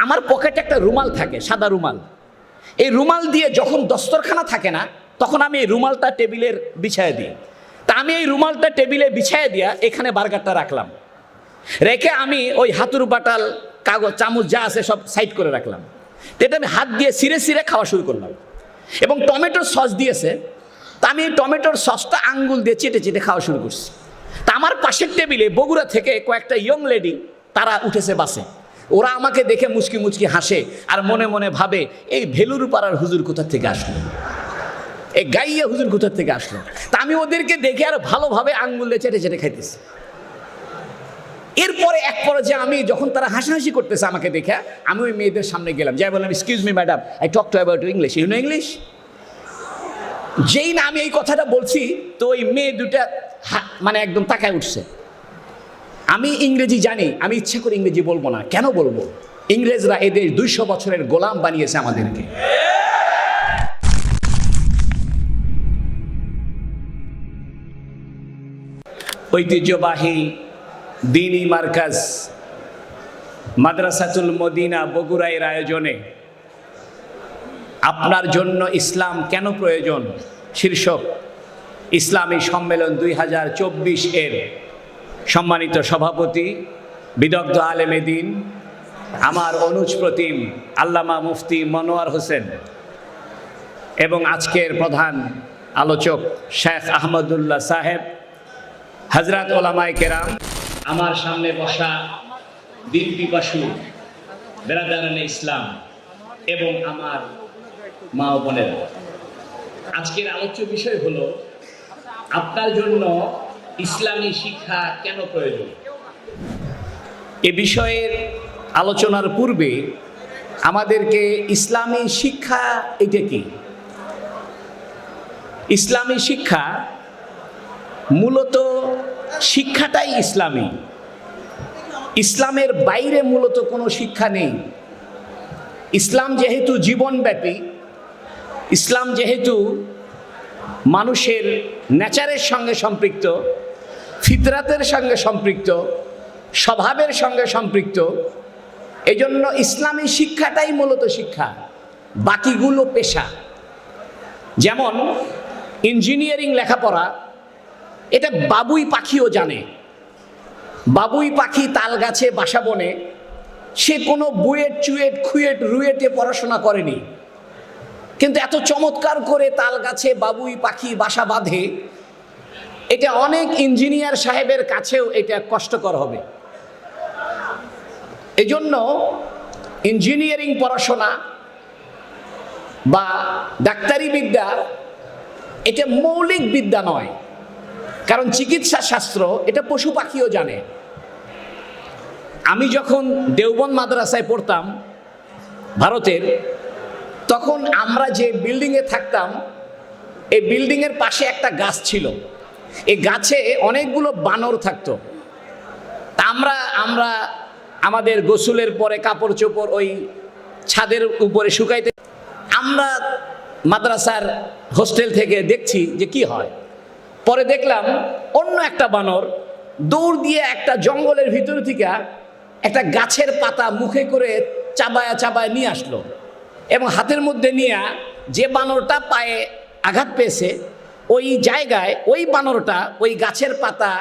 আমার পকেটে একটা রুমাল থাকে, সাদা রুমাল। এই রুমাল দিয়ে যখন দস্তরখানা থাকে না, তখন আমি এই রুমালটা টেবিলের বিছায় দিই। তা আমি এই রুমালটা টেবিলে বিছায় দিয়া এখানে বার্গারটা রাখলাম, রেখে আমি ওই হাতুর বাটাল কাগজ চামচ যা আছে সব সাইড করে রাখলাম। তো এটা আমি হাত দিয়ে সিরে সিরে খাওয়া শুরু করলাম। এবং টমেটোর সস দিয়েছে, তা আমি এই টমেটোর সসটা আঙ্গুল দিয়ে চেটে চেটে খাওয়া শুরু করছি। তা আমার পাশের টেবিলে বগুড়া থেকে কয়েকটা ইয়ং লেডি তারা উঠেছে বাসে। ওরা আমাকে দেখে মুচকি মুচকি হাসে আর মনে মনে ভাবে, এই ভেলুর পাড়ার হুজুর কোথা থেকে আসলো, এই গাইয়া হুজুর কোথা থেকে আসলো। তা আমি ওদেরকে দেখে আর ভালোভাবে আঙ্গুল দিয়ে চেটে চেটে খাইতেছি। এরপরে এক পর্যায়ে আমি যখন তারা হাসাহাসি করতেছে আমাকে দেখে, আমি ওই মেয়েদের সামনে গেলাম, যাই বললাম, excuse me madam, I talk to about English, you know English. যেই না আমি এই কথাটা বলছি, তো ওই মেয়ে দুটা মানে একদম তাকায় উঠছে। আমি ইংরেজি জানি, আমি ইচ্ছা করে ইংরেজি বলবো না। কেন বলবো? ইংরেজরা এদের 200 বছরের গোলাম বানিয়েছে আমাদেরকে। ঐতিহ্যবাহী দ্বীনি মার্কাজ মাদ্রাসাতুল মদিনা বগুড়ার আয়োজনে আপনার জন্য ইসলাম কেন প্রয়োজন শীর্ষক ইসলামী সম্মেলন 2024 এর সম্মানিত সভাপতি বিদগ্ধ আলেমে দ্বীন আমার অনুজ প্রতিম আল্লামা মুফতি মনোয়ার হোসেন এবং আজকের প্রধান আলোচক শেখ আহমদুল্লাহ সাহেব, হযরত ওলামায়ে কেরাম, আমার সামনে বসা দ্বীন পিপাসু বেরাদারানে ইসলাম এবং আমার মা ও বোনেরা, আজকের আলোচ্য বিষয় হলো আপনার জন্য ইসলামী শিক্ষা কেন প্রয়োজন। এ বিষয়ের আলোচনার পূর্বে আমাদেরকে ইসলামী শিক্ষা এটা কি? ইসলামী শিক্ষা মূলত শিক্ষাটাই ইসলামী। ইসলামের বাইরে মূলত কোনো শিক্ষা নেই। ইসলাম যেহেতু জীবনব্যাপী, ইসলাম যেহেতু মানুষের নেচারের সঙ্গে সম্পৃক্ত, ফিতরাতের সঙ্গে সম্পৃক্ত, স্বভাবের সঙ্গে সম্পৃক্ত, এজন্য ইসলামী শিক্ষাটাই মূলত শিক্ষা, বাকিগুলো পেশা। যেমন ইঞ্জিনিয়ারিং লেখাপড়া, এটা বাবুই পাখিও জানে। বাবুই পাখি তাল গাছে বাসা বনে, সে কোনো বুয়েট চুয়েট খুয়েট রুয়েটে পড়াশোনা করেনি, কিন্তু এত চমৎকার করে তাল গাছে বাবুই পাখি বাসা বাঁধে, এটা অনেক ইঞ্জিনিয়ার সাহেবের কাছেও এটা কষ্টকর হবে। এজন্য ইঞ্জিনিয়ারিং পড়াশোনা বা ডাক্তারি বিদ্যা এটা মৌলিক বিদ্যা নয়, কারণ চিকিৎসা শাস্ত্র এটা পশু পাখিও জানে। আমি যখন দেওবন্দ মাদ্রাসায় পড়তাম ভারতের, তখন আমরা যে বিল্ডিংয়ে থাকতাম, এই বিল্ডিংয়ের পাশে একটা গাছ ছিল। এই গাছে অনেকগুলো বানর থাকতো। তা আমরা আমাদের গোসলের পরে কাপড় চোপড় ওই ছাদের উপরে শুকাইতে, আমরা মাদ্রাসার হোস্টেল থেকে দেখছি যে কি হয়। পরে দেখলাম অন্য একটা বানর দৌড় দিয়ে একটা জঙ্গলের ভিতর থেকে একটা গাছের পাতা মুখে করে চাবায়া চাবায় নিয়ে আসলো এবং হাতের মধ্যে নিয়ে যে বানরটা পায়ে আঘাত পেয়েছে ওই জায়গায় ওই বানরটা ওই গাছের পাতা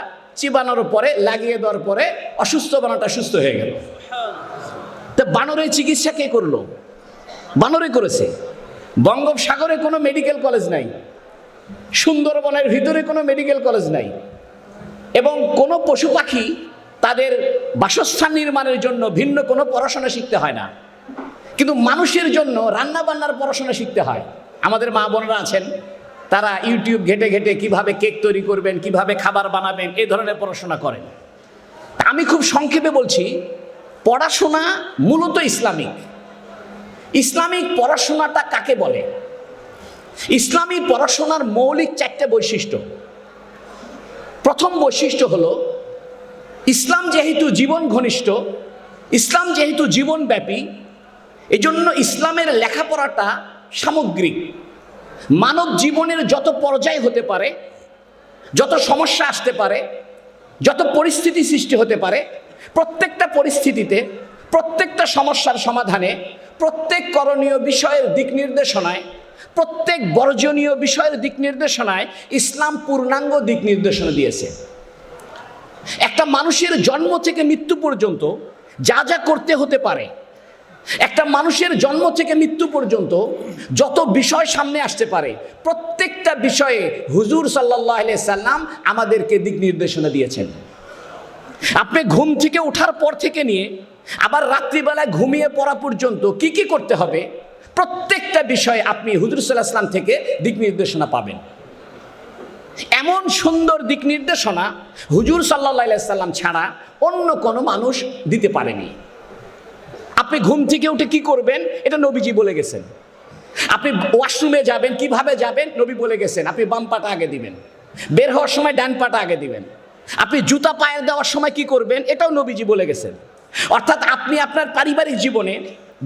চিবানোর পরে লাগিয়ে দেওয়ার পরে অসুস্থ বানরটা সুস্থ হয়ে গেল। তো বানরের চিকিৎসা কে করলো? বানরে করেছে। বঙ্গোপসাগরে কোনো মেডিকেল কলেজ নাই, সুন্দরবনের ভিতরে কোনো মেডিকেল কলেজ নাই, এবং কোনো পশু পাখি তাদের বাসস্থান নির্মাণের জন্য ভিন্ন কোনো পড়াশোনা শিখতে হয় না। কিন্তু মানুষের জন্য রান্না বান্নার পড়াশোনা শিখতে হয়। আমাদের মা বোনরা আছেন, তারা ইউটিউব ঘেটে ঘেটে কিভাবে কেক তৈরি করবেন, কিভাবে খাবার বানাবেন, এই ধরনের পড়াশোনা করেন। আমি খুব সংক্ষেপে বলছি, পড়াশোনা মূলত ইসলামিক। ইসলামিক পড়াশোনাটা কাকে বলে? ইসলামী পড়াশোনার মৌলিক 4টে বৈশিষ্ট্য। প্রথম বৈশিষ্ট্য হলো, ইসলাম যেহেতু জীবন ঘনিষ্ঠ, ইসলাম যেহেতু জীবনব্যাপী, এজন্য ইসলামের লেখাপড়াটা সামগ্রিক। মানব জীবনের যত পর্যায় হতে পারে, যত সমস্যা আসতে পারে, যত পরিস্থিতি সৃষ্টি হতে পারে, প্রত্যেকটা পরিস্থিতিতে প্রত্যেকটা সমস্যার সমাধানে, প্রত্যেক করণীয় বিষয়ের দিক নির্দেশনায়, প্রত্যেক বর্জনীয় বিষয়ের দিক নির্দেশনায় ইসলাম পূর্ণাঙ্গ দিক নির্দেশনা দিয়েছে। একটা মানুষের জন্ম থেকে মৃত্যু পর্যন্ত যা যা করতে হতে পারে, একটা মানুষের জন্ম থেকে মৃত্যু পর্যন্ত যত বিষয় সামনে আসতে পারে, প্রত্যেকটা বিষয়ে হুজুর সাল্লাল্লাহু আলাইহি সাল্লাম আমাদেরকে দিক নির্দেশনা দিয়েছেন। আপনি ঘুম থেকে ওঠার পর থেকে নিয়ে আবার রাত্রিবেলায় ঘুমিয়ে পড়া পর্যন্ত কি কি করতে হবে, প্রত্যেকটা বিষয়ে আপনি হুজুর সাল্লাল্লাহু আলাইহি সাল্লাম থেকে দিক নির্দেশনা পাবেন। এমন সুন্দর দিক নির্দেশনা হুজুর সাল্লাল্লাহু আলাইহি সাল্লাম ছাড়া অন্য কোনো মানুষ দিতে পারেনি। আপনি ঘুম থেকে উঠে কি করবেন, এটা নবীজি বলে গেছেন। আপনি ওয়াশরুমে যাবেন, কিভাবে যাবেন, নবী বলে গেছেন। আপনি বাম পাটা আগে দিবেন, বের হওয়ার সময় ডান পাটা আগে দিবেন। আপনি জুতা পায়ে দেওয়ার সময় কি করবেন, এটাও নবীজি বলে গেছেন। অর্থাৎ আপনি আপনার পারিবারিক জীবনে,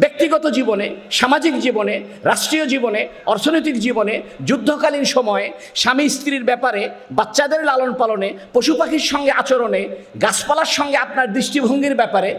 ব্যক্তিগত জীবনে, সামাজিক জীবনে, রাষ্ট্রীয় জীবনে, অর্থনৈতিক জীবনে, যুদ্ধকালীন সময়ে, স্বামী স্ত্রীর ব্যাপারে, বাচ্চাদের লালন পালনে, পশু পাখির সঙ্গে আচরণে, গাছপালার সঙ্গে আপনার দৃষ্টিভঙ্গির ব্যাপারে,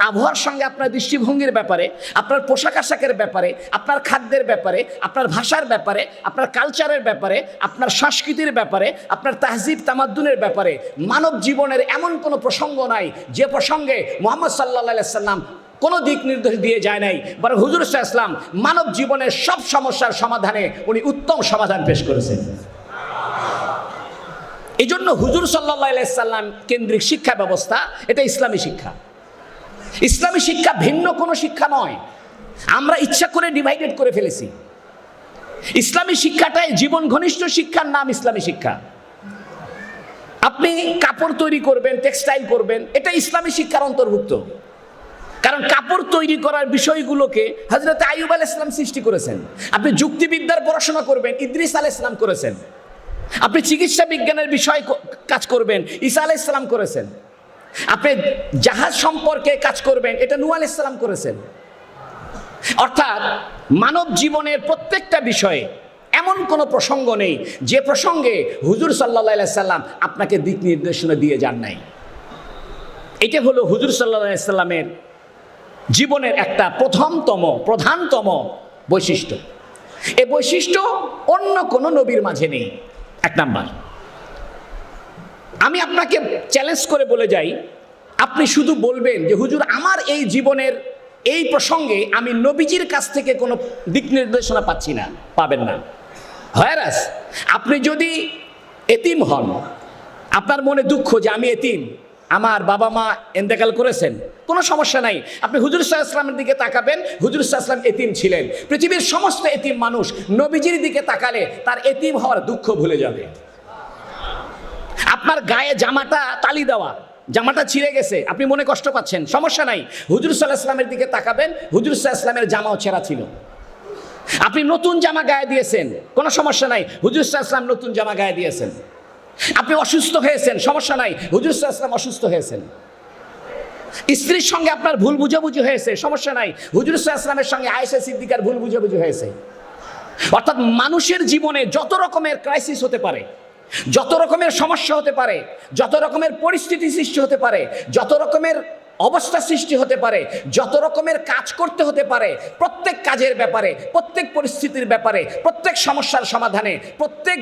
আবহাওয়ার সঙ্গে আপনার দৃষ্টিভঙ্গির ব্যাপারে, আপনার পোশাক আশাকের ব্যাপারে, আপনার খাদ্যের ব্যাপারে, আপনার ভাষার ব্যাপারে, আপনার কালচারের ব্যাপারে, আপনার সংস্কৃতির ব্যাপারে, আপনার তাহজিব তামাদ্দুনের ব্যাপারে, মানব জীবনের এমন কোনো প্রসঙ্গ নাই যে প্রসঙ্গে মুহাম্মদ সাল্লাল্লাহু আলাইহি সাল্লাম কোনো দিক নির্দেশ দিয়ে যায় নাই। বরং হুজুর সাল্লাল্লাহু আলাইহি সাল্লাম মানব জীবনের সব সমস্যার সমাধানে উনি উত্তম সমাধান পেশ করেছেন। এই জন্য হুজুর সাল্লাল্লাহু আলাইহি সাল্লাম কেন্দ্রিক শিক্ষা ব্যবস্থা, এটা ইসলামী শিক্ষা। ইসলামী শিক্ষা ভিন্ন কোনো শিক্ষা নয়। আমরা ইচ্ছা করে ডিভাইডেড করে ফেলেছি। ইসলামী শিক্ষাটাই জীবন ঘনিষ্ঠ শিক্ষার নাম ইসলামী শিক্ষা। আপনি কাপড় তৈরি করবেন, টেক্সটাইল করবেন, এটা ইসলামী শিক্ষার অন্তর্ভুক্ত। কারণ কাপড় তৈরি করার বিষয়গুলোকে হযরত আইয়ুব আলাইহিস সালাম সৃষ্টি করেছেন। আপনি যুক্তিবিদ্যার পড়াশোনা করবেন, ইদ্রিস আলাইহিস সালাম করেছেন। আপনি চিকিৎসা বিজ্ঞানের বিষয় কাজ করবেন, ঈসা আলাইহিস সালাম করেছেন। আপনি জাহাজ সম্পর্কে কাজ করবেন, এটা নূহ আলাইহিস সালাম করেছেন। অর্থাৎ মানব জীবনের প্রত্যেকটা বিষয়ে এমন কোনো প্রসঙ্গ নেই যে প্রসঙ্গে হুজুর সাল্লাল্লাহু আলাইহি সাল্লাম আপনাকে দিক নির্দেশনা দিয়ে যান নাই। এটা হলো হুজুর সাল্লাল্লাহু আলাইহি সাল্লামের জীবনের একটা প্রধানতম বৈশিষ্ট্য। এই বৈশিষ্ট্য অন্য কোনো নবীর মাঝে নেই। এক নাম্বার, আমি আপনাকে চ্যালেঞ্জ করে বলে যাই, আপনি শুধু বলবেন যে হুজুর আমার এই জীবনের এই প্রসঙ্গে আমি নবীজির কাছ থেকে কোনো দিক নির্দেশনা পাচ্ছি না, পাবেন না। হয়রাস আপনি যদি এতিম হন, আপনার মনে দুঃখ যে আমি এতিম, আমার বাবা মা ইন্তেকাল করেছেন, কোনো সমস্যা নাই। আপনি হুজুর সাল্লাল্লাহু আলাইহি ওয়াসাল্লামের দিকে তাকাবেন, হুজুর সাল্লাল্লাহু আলাইহি ওয়াসাল্লাম এতিম ছিলেন। পৃথিবীর সমস্ত এতিম মানুষ নবীজির দিকে তাকালে তার এতিম হওয়ার দুঃখ ভুলে যাবে। আপনার গায়ে জামাটা তালি দেওয়া, জামাটা ছিঁড়ে গেছে, আপনি মনে কষ্ট পাচ্ছেন, সমস্যা নাই। হুজুর সাল্লাল্লাহু আলাইহি ওয়াসাল্লামের দিকে তাকাবেন, হুজুর সাল্লাল্লাহু আলাইহি ওয়াসাল্লামের জামাও ছেঁড়া ছিল। আপনি নতুন জামা গায়ে দিয়েছেন, কোনো সমস্যা নাই, হুজুর সাল্লাল্লাহু আলাইহি ওয়াসাল্লাম নতুন জামা গায়ে দিয়েছেন। আপনি অসুস্থ হয়েছেন, সমস্যা নাই, হুজুর সাল্লাল্লাহু আলাইহি ওয়াসাল্লাম অসুস্থ হয়েছেন। স্ত্রীর সঙ্গে আপনার ভুল বুঝাবুঝি হয়েছে, সমস্যা নাই, হুজুর সাল্লাল্লাহু আলাইহি ওয়াসাল্লামের সঙ্গে আয়েশা সিদ্দিকার ভুল বুঝাবুঝি হয়েছে। অর্থাৎ মানুষের জীবনে যত রকমের ক্রাইসিস হতে পারে, যত রকমের সমস্যা হতে পারে, যত রকমের পরিস্থিতি সৃষ্টি হতে পারে, যত রকমের অবস্থা সৃষ্টি হতে পারে, যত রকমের কাজ করতে হতে পারে, প্রত্যেক কাজের ব্যাপারে, প্রত্যেক পরিস্থিতির ব্যাপারে, প্রত্যেক সমস্যার সমাধানে, প্রত্যেক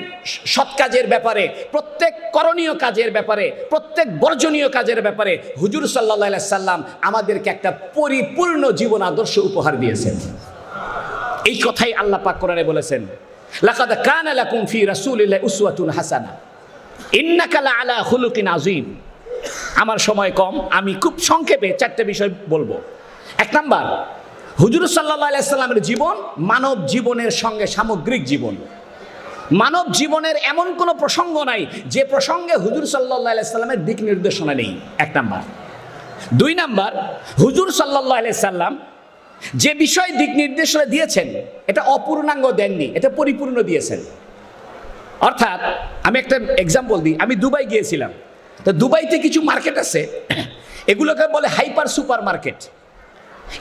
সৎ কাজের ব্যাপারে, প্রত্যেক করণীয় কাজের ব্যাপারে, প্রত্যেক বর্জনীয় কাজের ব্যাপারে হুজুর সাল্লাল্লাহু আলাইহি সাল্লাম আমাদেরকে একটা পরিপূর্ণ জীবন আদর্শ উপহার দিয়েছেন। এই কথাই আল্লাহ পাক কোরআনে বলেছেন, লাকাদ কানা লাকুম ফি রাসূলিল্লাহি উসওয়াতুন হাসানা ইন্নাকা লাআলা খুলুকিন আযীম। আমার সময় কম, আমি খুব সংক্ষেপে চারটে বিষয় বলবো। এক নাম্বার, হুজুর সাল্লাল্লাহু আলাইহি সাল্লামের জীবন মানব জীবনের সঙ্গে সামগ্রিক জীবন। মানব জীবনের এমন কোনো প্রসঙ্গ নাই যে প্রসঙ্গে হুজুর সাল্লাল্লাহু আলাইহি সাল্লামের দিক নির্দেশনা নেই, এক নাম্বার। দুই নাম্বার, হুজুর সাল্লাল্লাহু আলাইহি সাল্লাম যে বিষয় দিক নির্দেশনা দিয়েছেন এটা অপূর্ণাঙ্গ দেননি, এটা পরিপূর্ণ দিয়েছেন। অর্থাৎ আমি একটা এক্সাম্পল দিই, আমি দুবাই গিয়েছিলাম। তো দুবাইতে কিছু মার্কেট আছে, এগুলোকে বলে হাইপার সুপার মার্কেট।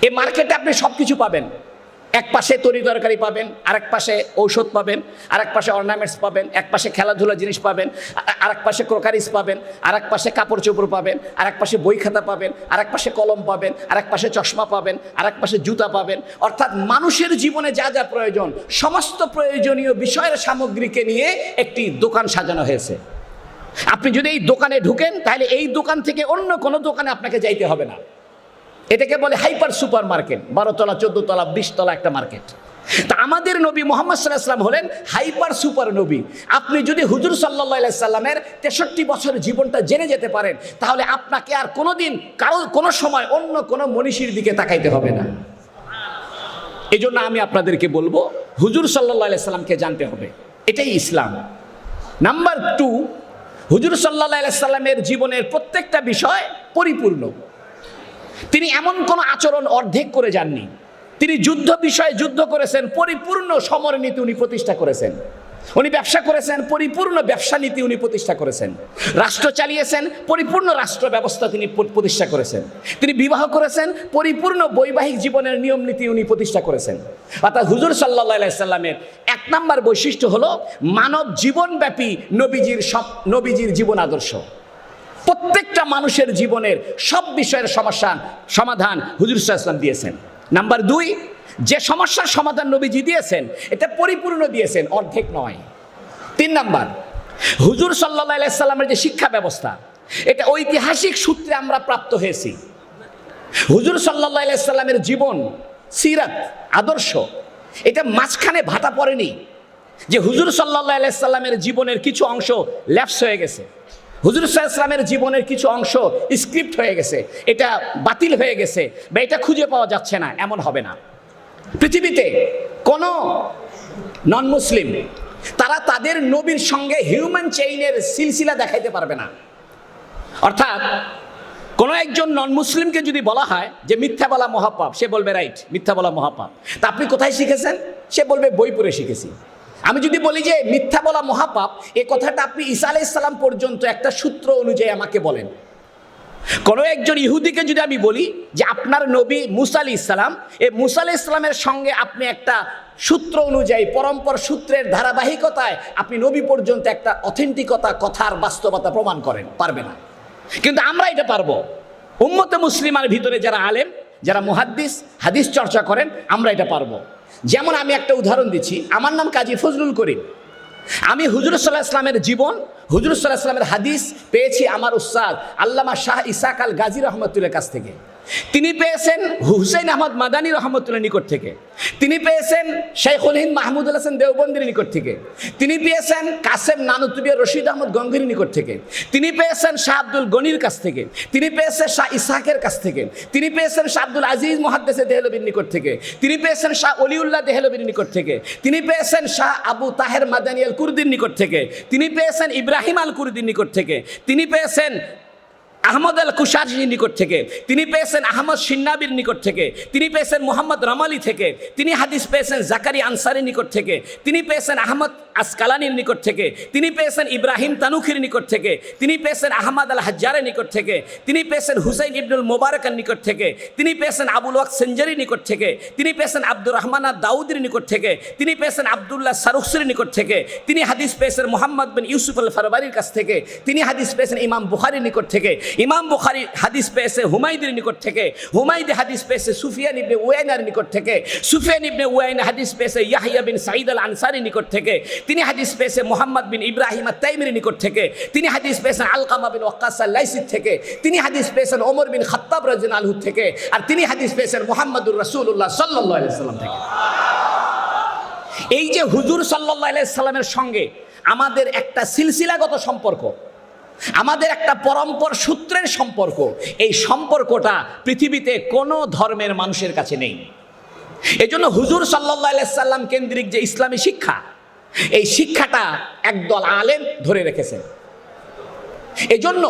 এই মার্কেটে আপনি সব কিছু পাবেন। এক পাশে তরি তরকারি পাবেন, আরেক পাশে ঔষধ পাবেন, আরেক পাশে অর্নামেন্টস পাবেন, এক পাশে খেলাধুলা জিনিস পাবেন, আরেক পাশে ক্রোকারিস পাবেন, আরেক পাশে কাপড় চোপড় পাবেন, আরেক পাশে বই খাতা পাবেন, আরেক পাশে কলম পাবেন, আরেক পাশে চশমা পাবেন, আরেক পাশে জুতা পাবেন। অর্থাৎ মানুষের জীবনে যা যা প্রয়োজন সমস্ত প্রয়োজনীয় বিষয়ের সামগ্রীকে নিয়ে একটি দোকান সাজানো হয়েছে। আপনি যদি এই দোকানে ঢুকেন তাহলে এই দোকান থেকে অন্য কোনো দোকানে আপনাকে যাইতে হবে না। এটাকে বলে হাইপার সুপার মার্কেট, 12 তলা 14 তলা 20 তলা একটা মার্কেট। তা আমাদের নবী মুহাম্মদ সাল্লাল্লাহু আলাইহি ওয়াসাল্লাম হলেন হাইপার সুপার নবী। আপনি যদি হুজুর সাল্লাল্লাহু আলাইহি সাল্লামের 63 বছরের জীবনটা জেনে যেতে পারেন তাহলে আপনাকে আর কোনোদিন কোনো সময় অন্য কোনো মনীষীর দিকে তাকাইতে হবে না। এই জন্য আমি আপনাদেরকে বলবো হুজুর সাল্লাল্লাহু আলাইহি সাল্লামকে জানতে হবে, এটাই ইসলাম। নাম্বার 2, হুজুর সাল্লাল্লাহু আলাইহি সাল্লামের জীবনের প্রত্যেকটা বিষয় পরিপূর্ণ। তিনি এমন কোন আচরণ অর্ধেক করে যাননি। তিনি যুদ্ধ বিষয়ে যুদ্ধ করেছেন, পরিপূর্ণ সমর নীতি উনি প্রতিষ্ঠা করেছেন। উনি ব্যবসা করেছেন, পরিপূর্ণ ব্যবসা নীতি উনি প্রতিষ্ঠা করেছেন। রাষ্ট্র চালিয়েছেন, পরিপূর্ণ রাষ্ট্র ব্যবস্থা তিনি প্রতিষ্ঠা করেছেন। তিনি বিবাহ করেছেন, পরিপূর্ণ বৈবাহিক জীবনের নিয়ম নীতি উনি প্রতিষ্ঠা করেছেন। অর্থাৎ হুজুর সাল্লাল্লাহু আলাইহি সাল্লামের 1 নম্বর বৈশিষ্ট্য হলো মানব জীবনব্যাপী নবীজির জীবন আদর্শ। প্রত্যেকটা মানুষের জীবনের সব বিষয়ের সমাধান হুজুর সাল্লাল্লাহু আলাইহি সাল্লাম দিয়েছেন। নাম্বার 2, যে সমস্যার সমাধান নবীজি দিয়েছেন এটা পরিপূর্ণ দিয়েছেন, অর্ধেক নয়। 3 নাম্বার, হুজুর সাল্লাল্লাহু আলাইহি সাল্লামের যে শিক্ষা ব্যবস্থা এটা ঐতিহাসিক সূত্রে আমরা প্রাপ্ত হয়েছি। হুজুর সাল্লাল্লাহু আলাইহি সাল্লামের জীবন, সিরাত, আদর্শ এটা মাঝখানে ভাটা পড়েনি যে হুজুর সাল্লাল্লাহু আলাইহি সাল্লামের জীবনের কিছু অংশ ল্যাপস হয়ে গেছে, হুজুর সাল্লাল্লাহু আলাইহি সাল্লামের জীবনের কিছু অংশ স্ক্রিপ্ট হয়ে গেছে, এটা বাতিল হয়ে গেছে বা এটা খুঁজে পাওয়া যাচ্ছে না, এমন হবে না। পৃথিবীতে কোনো নন মুসলিম তারা তাদের নবীর সঙ্গে হিউম্যান চেইনের সিলসিলা দেখাইতে পারবে না। অর্থাৎ কোনো একজন নন মুসলিমকে যদি বলা হয় যে মিথ্যা বলা মহাপাপ, সে বলবে রাইট, মিথ্যা বলা মহাপাপ। তা আপনি কোথায় শিখেছেন? সে বলবে বই পড়ে শিখেছি। আমি যদি বলি যে মিথ্যা বলা মহাপাপ, এই কথাটা আপনি ঈসা আলাইহিস সালাম পর্যন্ত একটা সূত্র অনুযায়ী আমাকে বলেন। কোনো একজন ইহুদিকে যদি আমি বলি যে আপনার নবী মুসা আলাইহিস সালাম, এই মুসা আলাইহিস সালামের সঙ্গে আপনি একটা সূত্র অনুযায়ী পরম্পর সূত্রের ধারাবাহিকতায় আপনি নবী পর্যন্ত একটা অথেন্টিকতা, কথার বাস্তবতা প্রমাণ করেন, পারবে না। কিন্তু আমরা এটা পারবো। উম্মতে মুসলিমার ভিতরে যারা আলেম, যারা মুহাদ্দিস, হাদিস চর্চা করেন, আমরা এটা পারবো। যেমন আমি একটা উদাহরণ দিচ্ছি, আমার নাম কাজী ফজলুল করিম। আমি হুজুর সাল্লাল্লাহু আলাইহি ওয়াসাল্লামের জীবন, হুজুর সাল্লাল্লাহু আলাইহি ওয়াসাল্লামের হাদিস পেয়েছি আমার উস্তাদ আল্লামা শাহ ইসহাক আল গাজী রহমতুল্লাহর কাছ থেকে। তিনি পেয়েছেন হুসাইন আহমদ মাদানী রহমতুল্লাহর নিকট থেকে। তিনি পেয়েছেন শাইখুল হিন্দ মাহমুদুল হাসান দেওবন্দির নিকট থেকে। তিনি পেয়েছেন কাসেম নানুতুবিয়া রশিদ আহমদ গঙ্গির নিকট থেকে। তিনি পেয়েছেন শাহ আব্দুল গনির কাছ থেকে। তিনি পেয়েছেন শাহ ইসহাকের কাছ থেকে। তিনি পেয়েছেন শাহ আব্দুল আজিজ মুহাদ্দিসে দেহলভির নিকট থেকে। তিনি পেয়েছেন শাহ অলিউল্লাহ দেহলভির নিকট থেকে। তিনি পেয়েছেন শাহ আবু তাহের মাদানী আল কুরদির নিকট থেকে। তিনি পেয়েছেন ইব্রাহিম আল কুরদির নিকট থেকে। তিনি পেয়েছেন আহমদ আল কুশারির নিকট থেকে। তিনি পেয়েছেন আহমদ সিন্নাবির নিকট থেকে। তিনি পেয়েছেন মোহাম্মদ রামালি থেকে। তিনি হাদিস পেয়েছেন জাকারি আনসারির নিকট থেকে। তিনি পেয়েছেন আহমদ আসকালানির নিকট থেকে। তিনি পেয়েছেন ইব্রাহিম তানুখির নিকট থেকে। তিনি পেয়েছেন আহমদ আল হাজ্জারের নিকট থেকে। তিনি পেয়েছেন হুসাইন ইবনুল মোবারকের নিকট থেকে। তিনি পেয়েছেন আবুল ওয়াক সেঞ্জারির নিকট থেকে। তিনি পেয়েছেন আব্দুর রহমান আদ দাউদের নিকট থেকে। তিনি পেয়েছেন আবদুল্লাহ সারুখসির নিকট থেকে। তিনি হাদিস পেয়েছেন মোহাম্মদ বিন ইউসুফ আল ফারবারির কাছ থেকে। তিনি হাদিস পেয়েছেন ইমাম বুখারীর নিকট থেকে। ইমাম বুখারী হাদিস পেয়েছে হুমায়দের নিকট থেকে। হুমায়দে হাদিস পেয়েছে সুফিয়ান ইবনে উয়াইনার নিকট থেকে। সুফিয়ান ইবনে উয়াইনা হাদিস পেয়েছে ইয়াহইয়া বিন সাঈদ আল আনসারীর নিকট থেকে। তিনি হাদিস পেয়েছে মুহাম্মদ বিন ইব্রাহিম আত-তাইমির নিকট থেকে। তিনি হাদিস পেয়েছেন আলকামা বিন ওয়াক্কাস আল-লাইসি থেকে। তিনি হাদিস পেয়েছেন ওমর বিন খাত্তাব রাদিয়াল্লাহু আনহু থেকে। আর তিনি হাদিস পেয়েছেন মুহাম্মদুর রাসূলুল্লাহ সাল্লাল্লাহু আলাইহি ওয়াসাল্লাম থেকে। এই যে হুজুর সাল্লাল্লাহু আলাইহি ওয়াসাল্লামের সঙ্গে আমাদের একটা সিলসিলাগত সম্পর্ক, আমাদের একটা পরম্পর সূত্রের সম্পর্ক, এই সম্পর্কটা পৃথিবীতে কোনো ধর্মের মানুষের কাছে নেই। এজন্য হুজুর সাল্লাল্লাহু আলাইহি ওয়াসাল্লাম কেন্দ্রিক যে ইসলামী শিক্ষা, এই শিক্ষাটা একদল আলেম ধরে রেখেছেন। এজন্য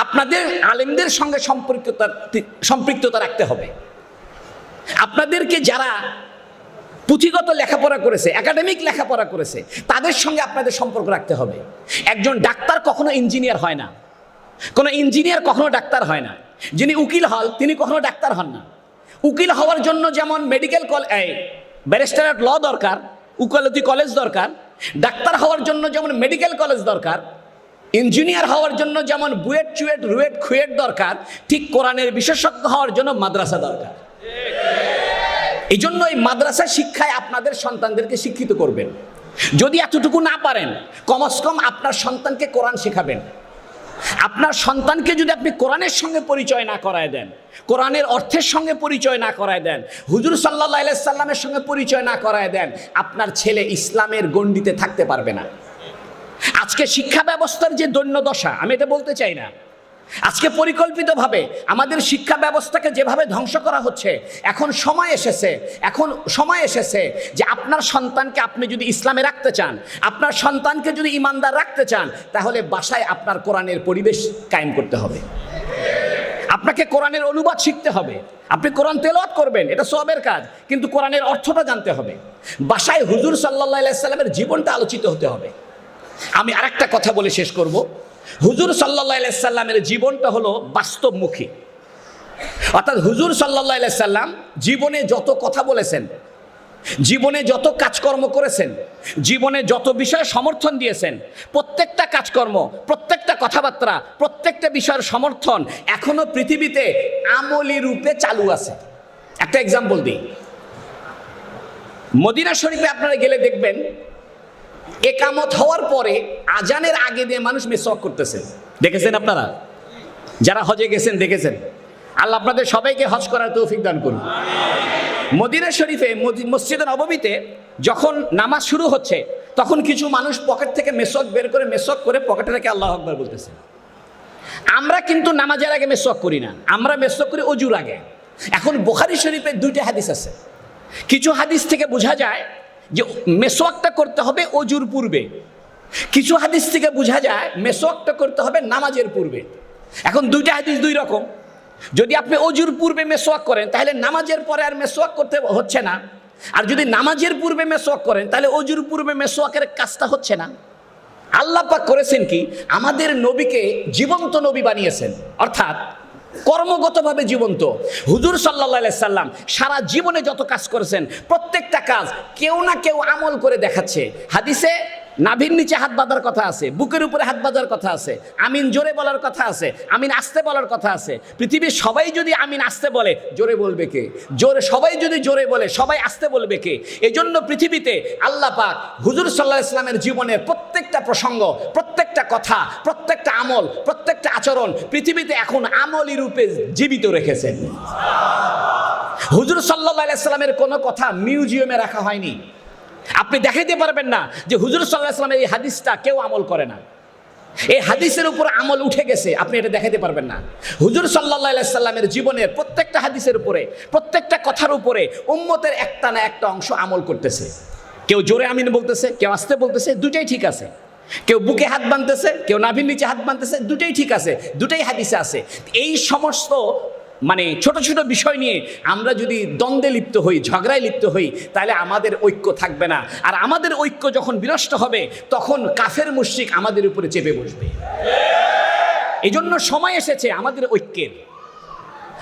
আপনাদের আলেমদের সঙ্গে সম্পৃক্ততা রাখতে হবে। আপনাদেরকে যারা পুঁথিগত লেখাপড়া করেছে, একাডেমিক লেখাপড়া করেছে, তাদের সঙ্গে আপনাদের সম্পর্ক রাখতে হবে। একজন ডাক্তার কখনো ইঞ্জিনিয়ার হয় না, কোনো ইঞ্জিনিয়ার কখনো ডাক্তার হয় না। যিনি উকিল হন তিনি কখনো ডাক্তার হন না। উকিল হওয়ার জন্য যেমন ব্যারিস্টার ল দরকার, উকালতি কলেজ দরকার, ডাক্তার হওয়ার জন্য যেমন মেডিকেল কলেজ দরকার, ইঞ্জিনিয়ার হওয়ার জন্য যেমন বুয়েট চুয়েট রুয়েট খুয়েট দরকার, ঠিক কোরআনের বিশেষজ্ঞ হওয়ার জন্য মাদ্রাসা দরকার। এই জন্য এই মাদ্রাসা শিক্ষায় আপনাদের সন্তানদেরকে শিক্ষিত করবেন। যদি এতটুকু না পারেন, কমস কম আপনার সন্তানকে কোরআন শেখাবেন। আপনার সন্তানকে যদি আপনি কোরআনের সঙ্গে পরিচয় না করায় দেন, কোরআনের অর্থের সঙ্গে পরিচয় না করায় দেন, হুজুর সাল্লাল্লাহু আলাইহি সাল্লামের সঙ্গে পরিচয় না করায় দেন, আপনার ছেলে ইসলামের গণ্ডিতে থাকতে পারবে না। আজকে শিক্ষা ব্যবস্থার যে দৈন্যদশা, আমি এটা বলতে চাই না, আজকে পরিকল্পিতভাবে আমাদের শিক্ষা ব্যবস্থাকে যেভাবে ধ্বংস করা হচ্ছে, এখন সময় এসেছে যে আপনার সন্তানকে আপনি যদি ইসলামে রাখতে চান, আপনার সন্তানকে যদি ইমানদার রাখতে চান, তাহলে বাসায় আপনার কোরআনের পরিবেশ কায়েম করতে হবে। আপনাকে কোরআনের অনুবাদ শিখতে হবে। আপনি কোরআন তেলাওয়াত করবেন, এটা সওয়াবের কাজ, কিন্তু কোরআনের অর্থটা জানতে হবে। বাসায় হুজুর সাল্লাল্লাহু আলাইহি সাল্লামের জীবনটা আলোচিত হতে হবে। আমি আরেকটা কথা বলে শেষ করব। হুজুর সাল্লাল্লাহু আলাইহি সাল্লামের জীবনটা হলো বাস্তবমুখী। অর্থাৎ হুজুর সাল্লাল্লাহু আলাইহি সাল্লাম জীবনে যত কথা বলেছেন, জীবনে যত কাজকর্ম করেছেন, জীবনে যত বিষয়ে সমর্থন দিয়েছেন, প্রত্যেকটা কাজকর্ম, প্রত্যেকটা কথাবার্তা, প্রত্যেকটা বিষয়ের সমর্থন এখনো পৃথিবীতে আমলি রূপে চালু আছে। একটা এক্সাম্পল দিই, মদিনা শরীফে আপনারা গেলে দেখবেন একামত হওয়ার পরে আজানের আগে দিয়ে মানুষ মিসওয়াক করতেছে। দেখেছেন আপনারা? যারা হজে গেছেন দেখেছেন। আল্লাহ আপনাদের সবাইকে হজ করার তৌফিক দান করুন। মদিনা শরীফে মসজিদে নববীতে যখন নামাজ শুরু হচ্ছে, তখন কিছু মানুষ পকেট থেকে মেসওয়াক বের করে মেসওয়াক করে পকেটে রেখে আল্লাহু আকবার বলতেছে। আমরা কিন্তু নামাজের আগে মেসওয়াক করি না, আমরা মেসওয়াক করি অজুর আগে। এখন বুখারী শরীফে দুইটা হাদিস আছে। কিছু হাদিস থেকে বোঝা যায় যে মেসওয়াকটা করতে হবে অজুর পূর্বে, কিছু হাদিস থেকে বোঝা যায় মেসওয়াকটা করতে হবে নামাজের পূর্বে। এখন দুইটা হাদিস দুই রকম। যদি আপনি অজুর পূর্বে মেসওয়াক করেন, তাহলে নামাজের পরে আর মেসওয়াক করতে হচ্ছে না। আর যদি নামাজের পূর্বে মেসওয়াক করেন, তাহলে অজুর পূর্বে মেসওয়াকের কাজটা হচ্ছে না। আল্লাহ পাক করেছেন কি, আমাদের নবীকে জীবন্ত নবী বানিয়েছেন, অর্থাৎ কর্মগতভাবে জীবন্ত। হুজুর সাল্লাল্লাহু আলাইহি সাল্লাম সারা জীবনে যত কাজ করেছেন, প্রত্যেকটা কাজ কেউ না কেউ আমল করে দেখাচ্ছে। হাদিসে নাভির নিচে হাত বাঁধার কথা আছে, বুকের উপরে হাত বাঁধার কথা আছে, আমিন জোরে বলার কথা আছে, আমিন আস্তে বলার কথা আছে। পৃথিবীর সবাই যদি আমিন আস্তে বলে, জোরে বলবে কে? সবাই যদি জোরে বলে, সবাই আস্তে বলবে কে? এজন্য পৃথিবীতে আল্লাহ পাক হুজুর সাল্লাল্লাহু আলাইহি সাল্লামের জীবনের প্রত্যেকটা প্রসঙ্গ, প্রত্যেকটা কথা, প্রত্যেকটা আমল, প্রত্যেকটা আচরণ পৃথিবীতে এখন আমলি রূপে জীবিত রেখেছেন। হুজুর সাল্লাল্লাহু আলাইহি সাল্লামের কোনো কথা মিউজিয়ামে রাখা হয়নি। আপনি দেখাইতে পারবেন না যে হুজুর সাল্লাল্লাহু আলাইহি ওয়াসাল্লামের এই হাদিসটা কেউ আমল করে না, এই হাদিসের উপর আমল উঠে গেছে, আপনি এটা দেখাইতে পারবেন না। হুজুর সাল্লাল্লাহু আলাইহি ওয়াসাল্লামের জীবনের প্রত্যেকটা হাদিসের উপরে, প্রত্যেকটা কথার উপরে উম্মতের একটা না একটা অংশ আমল করতেছে। কেউ জোরে আমিন বলতেছে, কেউ আস্তে বলতেছে, দুটাই ঠিক আছে। কেউ বুকে হাত বাঁধতেছে, কেউ নাভির নিচে হাত বাঁধতেছে, দুটাই ঠিক আছে, দুটাই হাদিসে আছে। এই সমস্ত ছোট ছোট বিষয় নিয়ে আমরা যদি দ্বন্দ্বে লিপ্ত হই, ঝগড়ায় লিপ্ত হই, তাহলে আমাদের ঐক্য থাকবে না। আর আমাদের ঐক্য যখন বিনষ্ট হবে, তখন কাফের মুশরিক আমাদের উপরে চেপে বসবে। এই জন্য সময় এসেছে আমাদের ঐক্যের।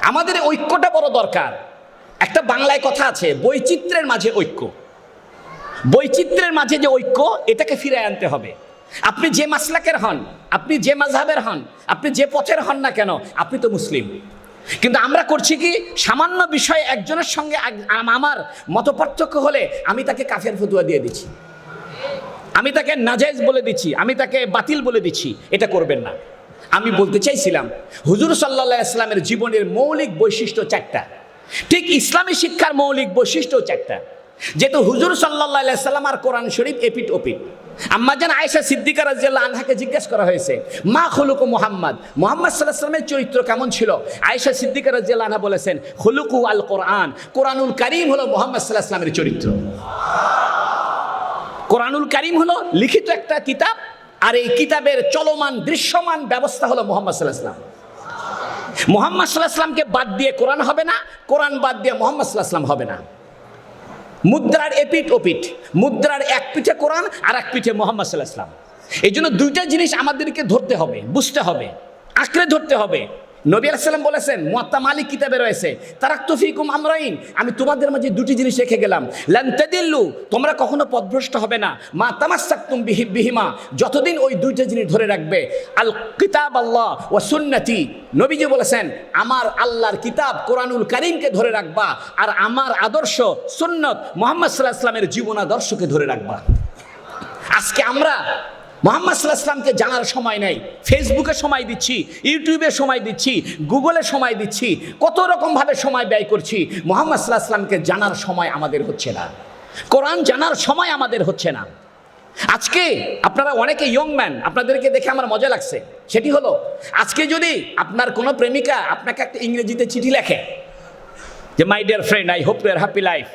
আমাদের ঐক্যটা বড় দরকার। একটা বাংলায় কথা আছে, বৈচিত্র্যের মাঝে ঐক্য। বৈচিত্র্যের মাঝে যে ঐক্য, এটাকে ফিরিয়ে আনতে হবে। আপনি যে মাসলাকের হন, আপনি যে মাযহাবের হন, আপনি যে পথের হন না কেন, আপনি তো মুসলিম। কিন্তু আমরা করছি কি, সামান্য বিষয়ে একজনের সঙ্গে আমার মত পার্থক্য হলে আমি তাকে কাফের ফতোয়া দিয়ে দিচ্ছি, আমি তাকে নাজায়েজ বলে দিচ্ছি, আমি তাকে বাতিল বলে দিচ্ছি। এটা করবেন না। আমি বলতে চাইছিলাম, হুজুর সাল্লাল্লাহু আলাইহি ওয়াসাল্লামের জীবনের মৌলিক বৈশিষ্ট্য চারটা, ঠিক ইসলামী শিক্ষার মৌলিক বৈশিষ্ট্য চারটা। যেহেতু হুজুর সাল্লাল্লাহু আলাইহি ওয়াসাল্লাম আর কোরআন শরীফ এপিট ওপিট। আম্মাজান আয়েশা সিদ্দিকা রাদিয়াল্লাহু আনহাকে জিজ্ঞেস করা হয়েছে, মা খুলুকু মুহাম্মদ, মুহাম্মদ সাল্লাল্লাহু আলাইহি ওয়াসাল্লামের চরিত্র কেমন ছিল? আয়েশা সিদ্দিকা রাদিয়াল্লাহু আনহা বলেছেন, খুলুকু আল কোরআন, কোরআনুল কারীম হলো মুহাম্মদ সাল্লাল্লাহু আলাইহি ওয়াসাল্লামের চরিত্র। কোরআনুল কারীম হলো লিখিত একটা কিতাব, আর এই কিতাবের চলমান দৃশ্যমান ব্যবস্থা হলো মুহাম্মদ সাল্লাল্লাহু আলাইহি ওয়াসাল্লাম। মুহাম্মদ সাল্লাল্লাহু আলাইহি ওয়াসাল্লামকে বাদ দিয়ে কোরআন হবে না, কোরআন বাদ দিয়ে মুহাম্মদ সাল্লাল্লাহু আলাইহি ওয়াসাল্লাম হবে না। মুদ্রার এপিট ওপিট, মুদ্রার এক পিঠে কোরআন আর এক পিঠে মুহাম্মদ সাল্লাল্লাহু আলাইহি ওয়াসাল্লাম। এই জন্য দুইটা জিনিস আমাদেরকে ধরতে হবে, বুঝতে হবে, আঁকড়ে ধরতে হবে। নবী আলাইহিস সালাম বলেছেন, মুয়াত্তা মালিক কিতাবে রয়েছে, তারাকতু ফিকুম আমরাইন, আমি তোমাদের মাঝে দুটি জিনিস রেখে গেলাম, লান তাদিল্লু, তোমরা কখনো পথভ্রষ্ট হবে না, মা তামাসসাকতুম বিহিমা, যতদিন ওই দুইটা জিনিস ধরে রাখবে, আল কিতাব আল্লাহ ওয়া সুন্নতি, নবীজি বলেছেন আমার আল্লাহর কিতাব কোরআনুল কারীমকে ধরে রাখবা, আর আমার আদর্শ সুন্নত মুহাম্মদ সাল্লাল্লাহু আলাইহি ওয়াসাল্লামের জীবন আদর্শকে ধরে রাখবা। আজকে আমরা মুহাম্মদ সাল্লাল্লাহু আলাইহি ওয়াসাল্লামকে জানার সময় নেই, ফেসবুকে সময় দিচ্ছি, ইউটিউবে সময় দিচ্ছি, গুগলে সময় দিচ্ছি, কত রকমভাবে সময় ব্যয় করছি, মুহাম্মদ সাল্লাল্লাহু আলাইহি ওয়াসাল্লামকে জানার সময় আমাদের হচ্ছে না, কোরআন জানার সময় আমাদের হচ্ছে না। আজকে আপনারা অনেকে ইয়ং ম্যান, আপনাদেরকে দেখে আমার মজা লাগছে, সেটি হলো আজকে যদি আপনার কোনো প্রেমিকা আপনাকে একটা ইংরেজিতে চিঠি লেখে যে my dear friend, I hope you are happy life,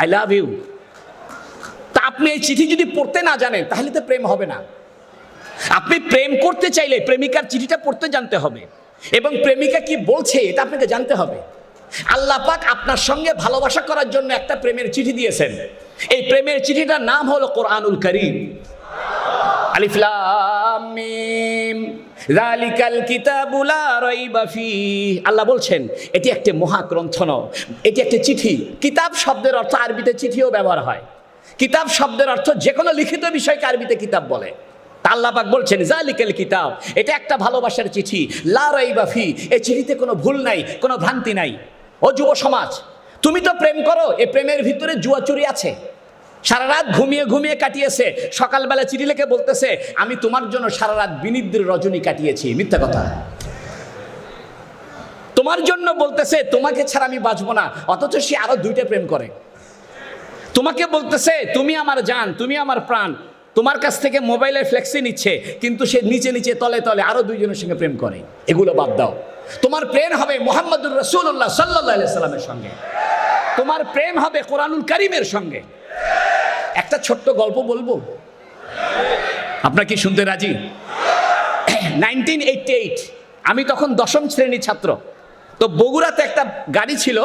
I love you, তা আপনি এই চিঠি যদি পড়তে না জানেন তাহলে তো প্রেম হবে না। আপনি প্রেম করতে চাইলে প্রেমিকার চিঠিটা পড়তে জানতে হবে, এবং প্রেমিকা কি বলছে এটা আপনাকে জানতে হবে। আল্লাহ পাক আপনার সঙ্গে ভালোবাসা করার জন্য একটা প্রেমের চিঠি দিয়েছেন, এই প্রেমের চিঠিটার নাম হলো কোরআনুল কারীম। আলিফ লাম মিম যালিকাল কিতাবু লা রাইবা ফীহ, আল্লাহ বলছেন এটি একটি মহাগ্রন্থ নয়, এটি একটি চিঠি। কিতাব শব্দের অর্থ আরবিতে চিঠিও ব্যবহার হয়, কিতাব শব্দের অর্থ যে কোনো লিখিত বিষয়কে আরবিতে কিতাব বলে। আল্লাহ পাক বলছেন যালিকাল কিতাব, এটা একটা ভালোবাসার চিঠি, লা রাইবা ফীহ, এই চিঠিতে কোনো ভুল নাই, কোনো ভ্রান্তি নাই। ও যুব সমাজ, তুমি তো প্রেম করো, এই প্রেমের ভিতরে জুয়া চুরি আছে। সারা রাত ঘুমিয়ে ঘুমিয়ে কাটিয়েছে, সকালবেলা চিঠি লিখে বলতেছে আমি তোমার জন্য সারা রাত বিনিদ্র রজনী কাটিয়েছি, মিথ্যা কথা। তোমার জন্য বলতেছে তোমাকে ছাড়া আমি বাঁচবো না, অথচ সে আরো দুইটা প্রেম করে। তোমাকে বলতেছে তুমি আমার জান, তুমি আমার প্রাণ, তোমার কাছ থেকে মোবাইলের ফ্লেক্সি নিচ্ছে, কিন্তু সে নিচে নিচে তলে তলে আরো দুইজনের সঙ্গে প্রেম করে। এগুলো বাদ দাও, তোমার প্রেম হবে মুহাম্মদুর রাসূলুল্লাহ সাল্লাল্লাহু আলাইহি সাল্লামের সঙ্গে, তোমার প্রেম হবে কোরআনুল কারীমের সঙ্গে। একটা ছোট্ট গল্প বলবো, আপনারা কি শুনতে রাজি? 1988, আমি তখন 10ম শ্রেণীর ছাত্র। তো বগুড়াতে একটা গাড়ি ছিল,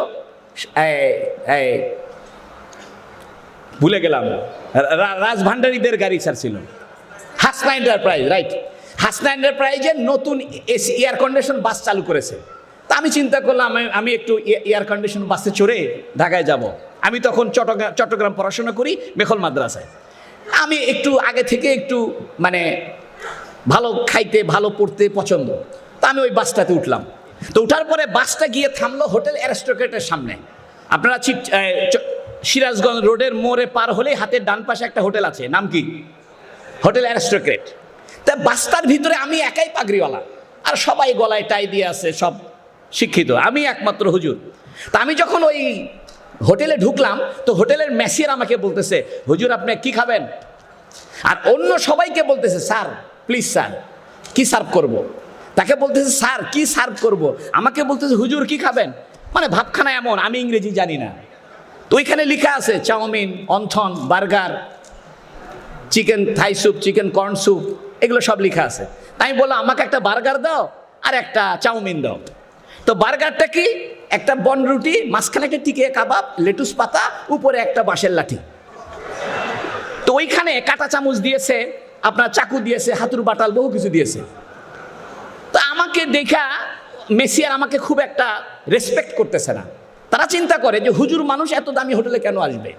ভুলে গেলাম, রাজভান্ডারীদের গাড়ি স্যার ছিল, হাসনা এন্টারপ্রাইজ, রাইট। হাসনা এন্টারপ্রাইজের নতুন এসি এয়ার কন্ডিশন বাস চালু করেছে। তা আমি চিন্তা করলাম আমি একটু এয়ার কন্ডিশন বাসে চড়ে ঢাকায় যাব। আমি তখন চট্টগ্রাম পড়াশোনা করি, মেখল মাদ্রাসায়। আমি একটু আগে থেকে একটু মানে ভালো খাইতে ভালো পড়তে পছন্দ, তা আমি ওই বাসটাতে উঠলাম। তো উঠার পরে বাসটা গিয়ে থামলো হোটেল অ্যারিস্টোক্রেটের সামনে। আপনারা সিরাজগঞ্জ রোডের মোড়ে পার হলেই হাতের ডান পাশে একটা হোটেল আছে, নাম কি? Hotel aristocrat. তা বাসটার ভিতরে আমি একাই পাগড়িওয়ালা, আর সবাই গলায় টাই দিয়ে আছে, সব শিক্ষিত, আমি একমাত্র হুজুর। তা আমি যখন ওই হোটেলে ঢুকলাম, তো হোটেলের ম্যাসিয়ার আমাকে বলতেছে হুজুর আপনি কি খাবেন, আর অন্য সবাইকে বলতেছে স্যার প্লিজ স্যার কি সার্ভ করব। তাকে বলতেছে স্যার কি সার্ভ করব, আমাকে বলতেছে হুজুর কি খাবেন। মানে ভাবখানা এমন, আমি ইংরেজি জানি না। তো ওইখানে লেখা আছে chowmein, wonton, burger, chicken Thai soup, chicken corn soup, এগুলো সব লেখা আছে। তাই বললাম আমাকে একটা বার্গার দাও আর একটা চাউমিন দাও। তো বার্গারটা কি? একটা বনরুটি, মাঝখানে একটা টিকিয়া কাবাব, লেটুস পাতা, উপরে একটা বাঁশের লাঠি। তো ওইখানে কাঁটা চামচ দিয়েছে, আপনার চাকু দিয়েছে, হাতুর বাটাল, বহু কিছু দিয়েছে। তো আমাকে দেখা মেসিয়ার আমাকে খুব একটা রেসপেক্ট করতেছে না। তারা চিন্তা করে যে হুজুর মানুষ এত দামি হোটেলে কেন আসবে।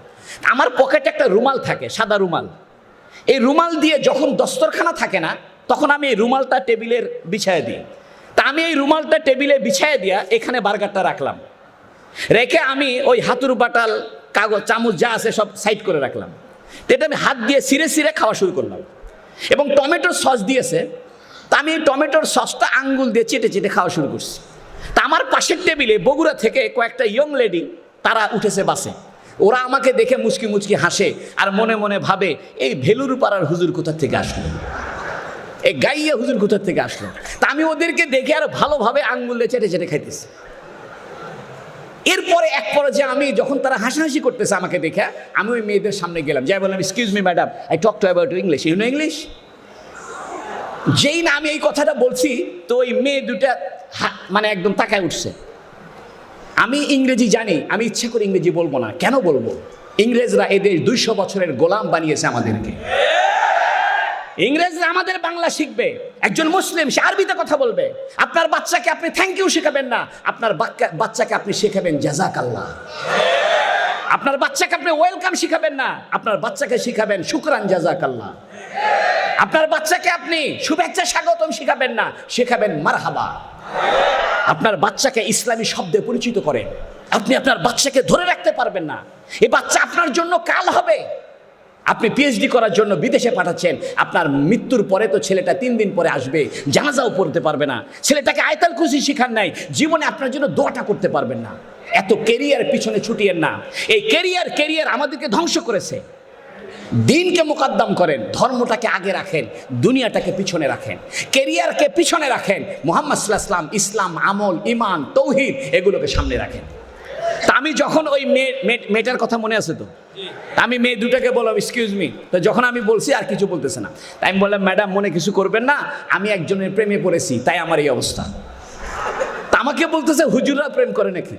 আমার পকেটে একটা রুমাল থাকে, সাদা রুমাল। এই রুমাল দিয়ে যখন দস্তরখানা থাকে না, তখন আমি এই রুমালটা টেবিলের বিছায় দিই। তা আমি এই রুমালটা টেবিলে বিছায় দিয়া এখানে বার্গারটা রাখলাম, রেখে আমি ওই হাতুর বাটাল, কাগজ, চামচ যা আছে সব সাইড করে রাখলাম। এটা আমি হাত দিয়ে সিরে সিরে খাওয়া শুরু করলাম। এবং টমেটোর সস দিয়েছে, তা আমি এই টমেটোর সসটা আঙ্গুল দিয়ে চেটে চেটে খাওয়া শুরু করছি। তা আমার পাশের টেবিলে বগুড়া থেকে কয়েকটা ইয়ং লেডি তারা উঠেছে বাসে। ওরা আমাকে দেখে মুচকি মুচকি হাসে, আর মনে মনে ভাবে এই ভেলুর পাড়ার হুজুর কোথা থেকে আসলো, এই গাইয়া হুজুর কোথা থেকে আসলো। তা আমি ওদেরকে দেখে আর ভালোভাবে আঙ্গুল দিয়ে চেটে চেটে খাইতেছি। এরপরে এক পর্যায়ে আমি যখন তারা হাসাহাসি করতেছে আমাকে দেখে, আমি ওই মেয়েদের সামনে গেলাম, যাই বললাম excuse me madam, I talk to about English, you know English. যেই না আমি এই কথাটা বলছি, তো ওই মেয়ে দুটা মানে একদম তাকায় উঠছে। আমি ইংরেজি জানি, আমি ইচ্ছে করে ইংরেজি বলবো না। কেন বলবো? ইংরেজরা এদের 200 বছরের গোলাম বানিয়েছে আমাদেরকে। ইংরেজরা আমাদের বাংলা শিখবে, একজন মুসলিম সে আরবিতে কথা বলবে। আপনার বাচ্চাকে আপনি থ্যাংক ইউ শেখাবেন না, আপনার বাচ্চাকে আপনি শেখাবেন জাযাকাল্লাহ। আপনার বাচ্চাকে আপনি ওয়েলকাম শিখাবেন না, আপনার বাচ্চাকে শিখাবেন শুকরান জাযাকাল্লাহ। আপনার বাচ্চাকে আপনি শুভেচ্ছা স্বাগতম শিখাবেন না, শেখাবেন মারহাবা। আপনার বাচ্চাকে ইসলামী শব্দে পরিচিত করেন। আপনি আপনার বাচ্চাকে ধরে রাখতে পারবেন না, এই বাচ্চা আপনার জন্য কাল হবে। আপনি পিএইচডি করার জন্য বিদেশে পাঠাচ্ছেন, আপনার মৃত্যুর পরে তো ছেলেটা 3 দিন পরে আসবে, জানাজাও পড়তে পারবে না। ছেলেটাকে আয়াতুল কুরসি শিখান নাই, জীবনে আপনার জন্য দোয়াটা করতে পারবেন না। এত কেরিয়ার পিছনে ছুটিয়েন না, এই কেরিয়ার আমাদেরকে ধ্বংস করেছে। দিনকে মোকাদ্দাম করেন, ধর্মটাকে আগে রাখেন, দুনিয়াটাকে পিছনে রাখেন, কেরিয়ারকে পিছনে রাখেন। মুহাম্মদ সাল্লাল্লাহু আলাইহি ওয়াসাল্লাম ইসলাম, আমল, ঈমান, তৌহিদ এগুলোকে সামনে রাখেন। তা আমি যখন ওই মেয়েটার কথা মনে আছে তো, আমি মেয়ে দুটাকে বললাম এক্সকিউজ মি, তো যখন আমি বলছি আর কিছু বলতেছে না, তাই আমি বললাম ম্যাডাম মনে কিছু করবেন না, আমি একজনের প্রেমে পড়েছি তাই আমার এই অবস্থা। তা আমাকে বলতেছে হুজুররা প্রেম করে নাকি?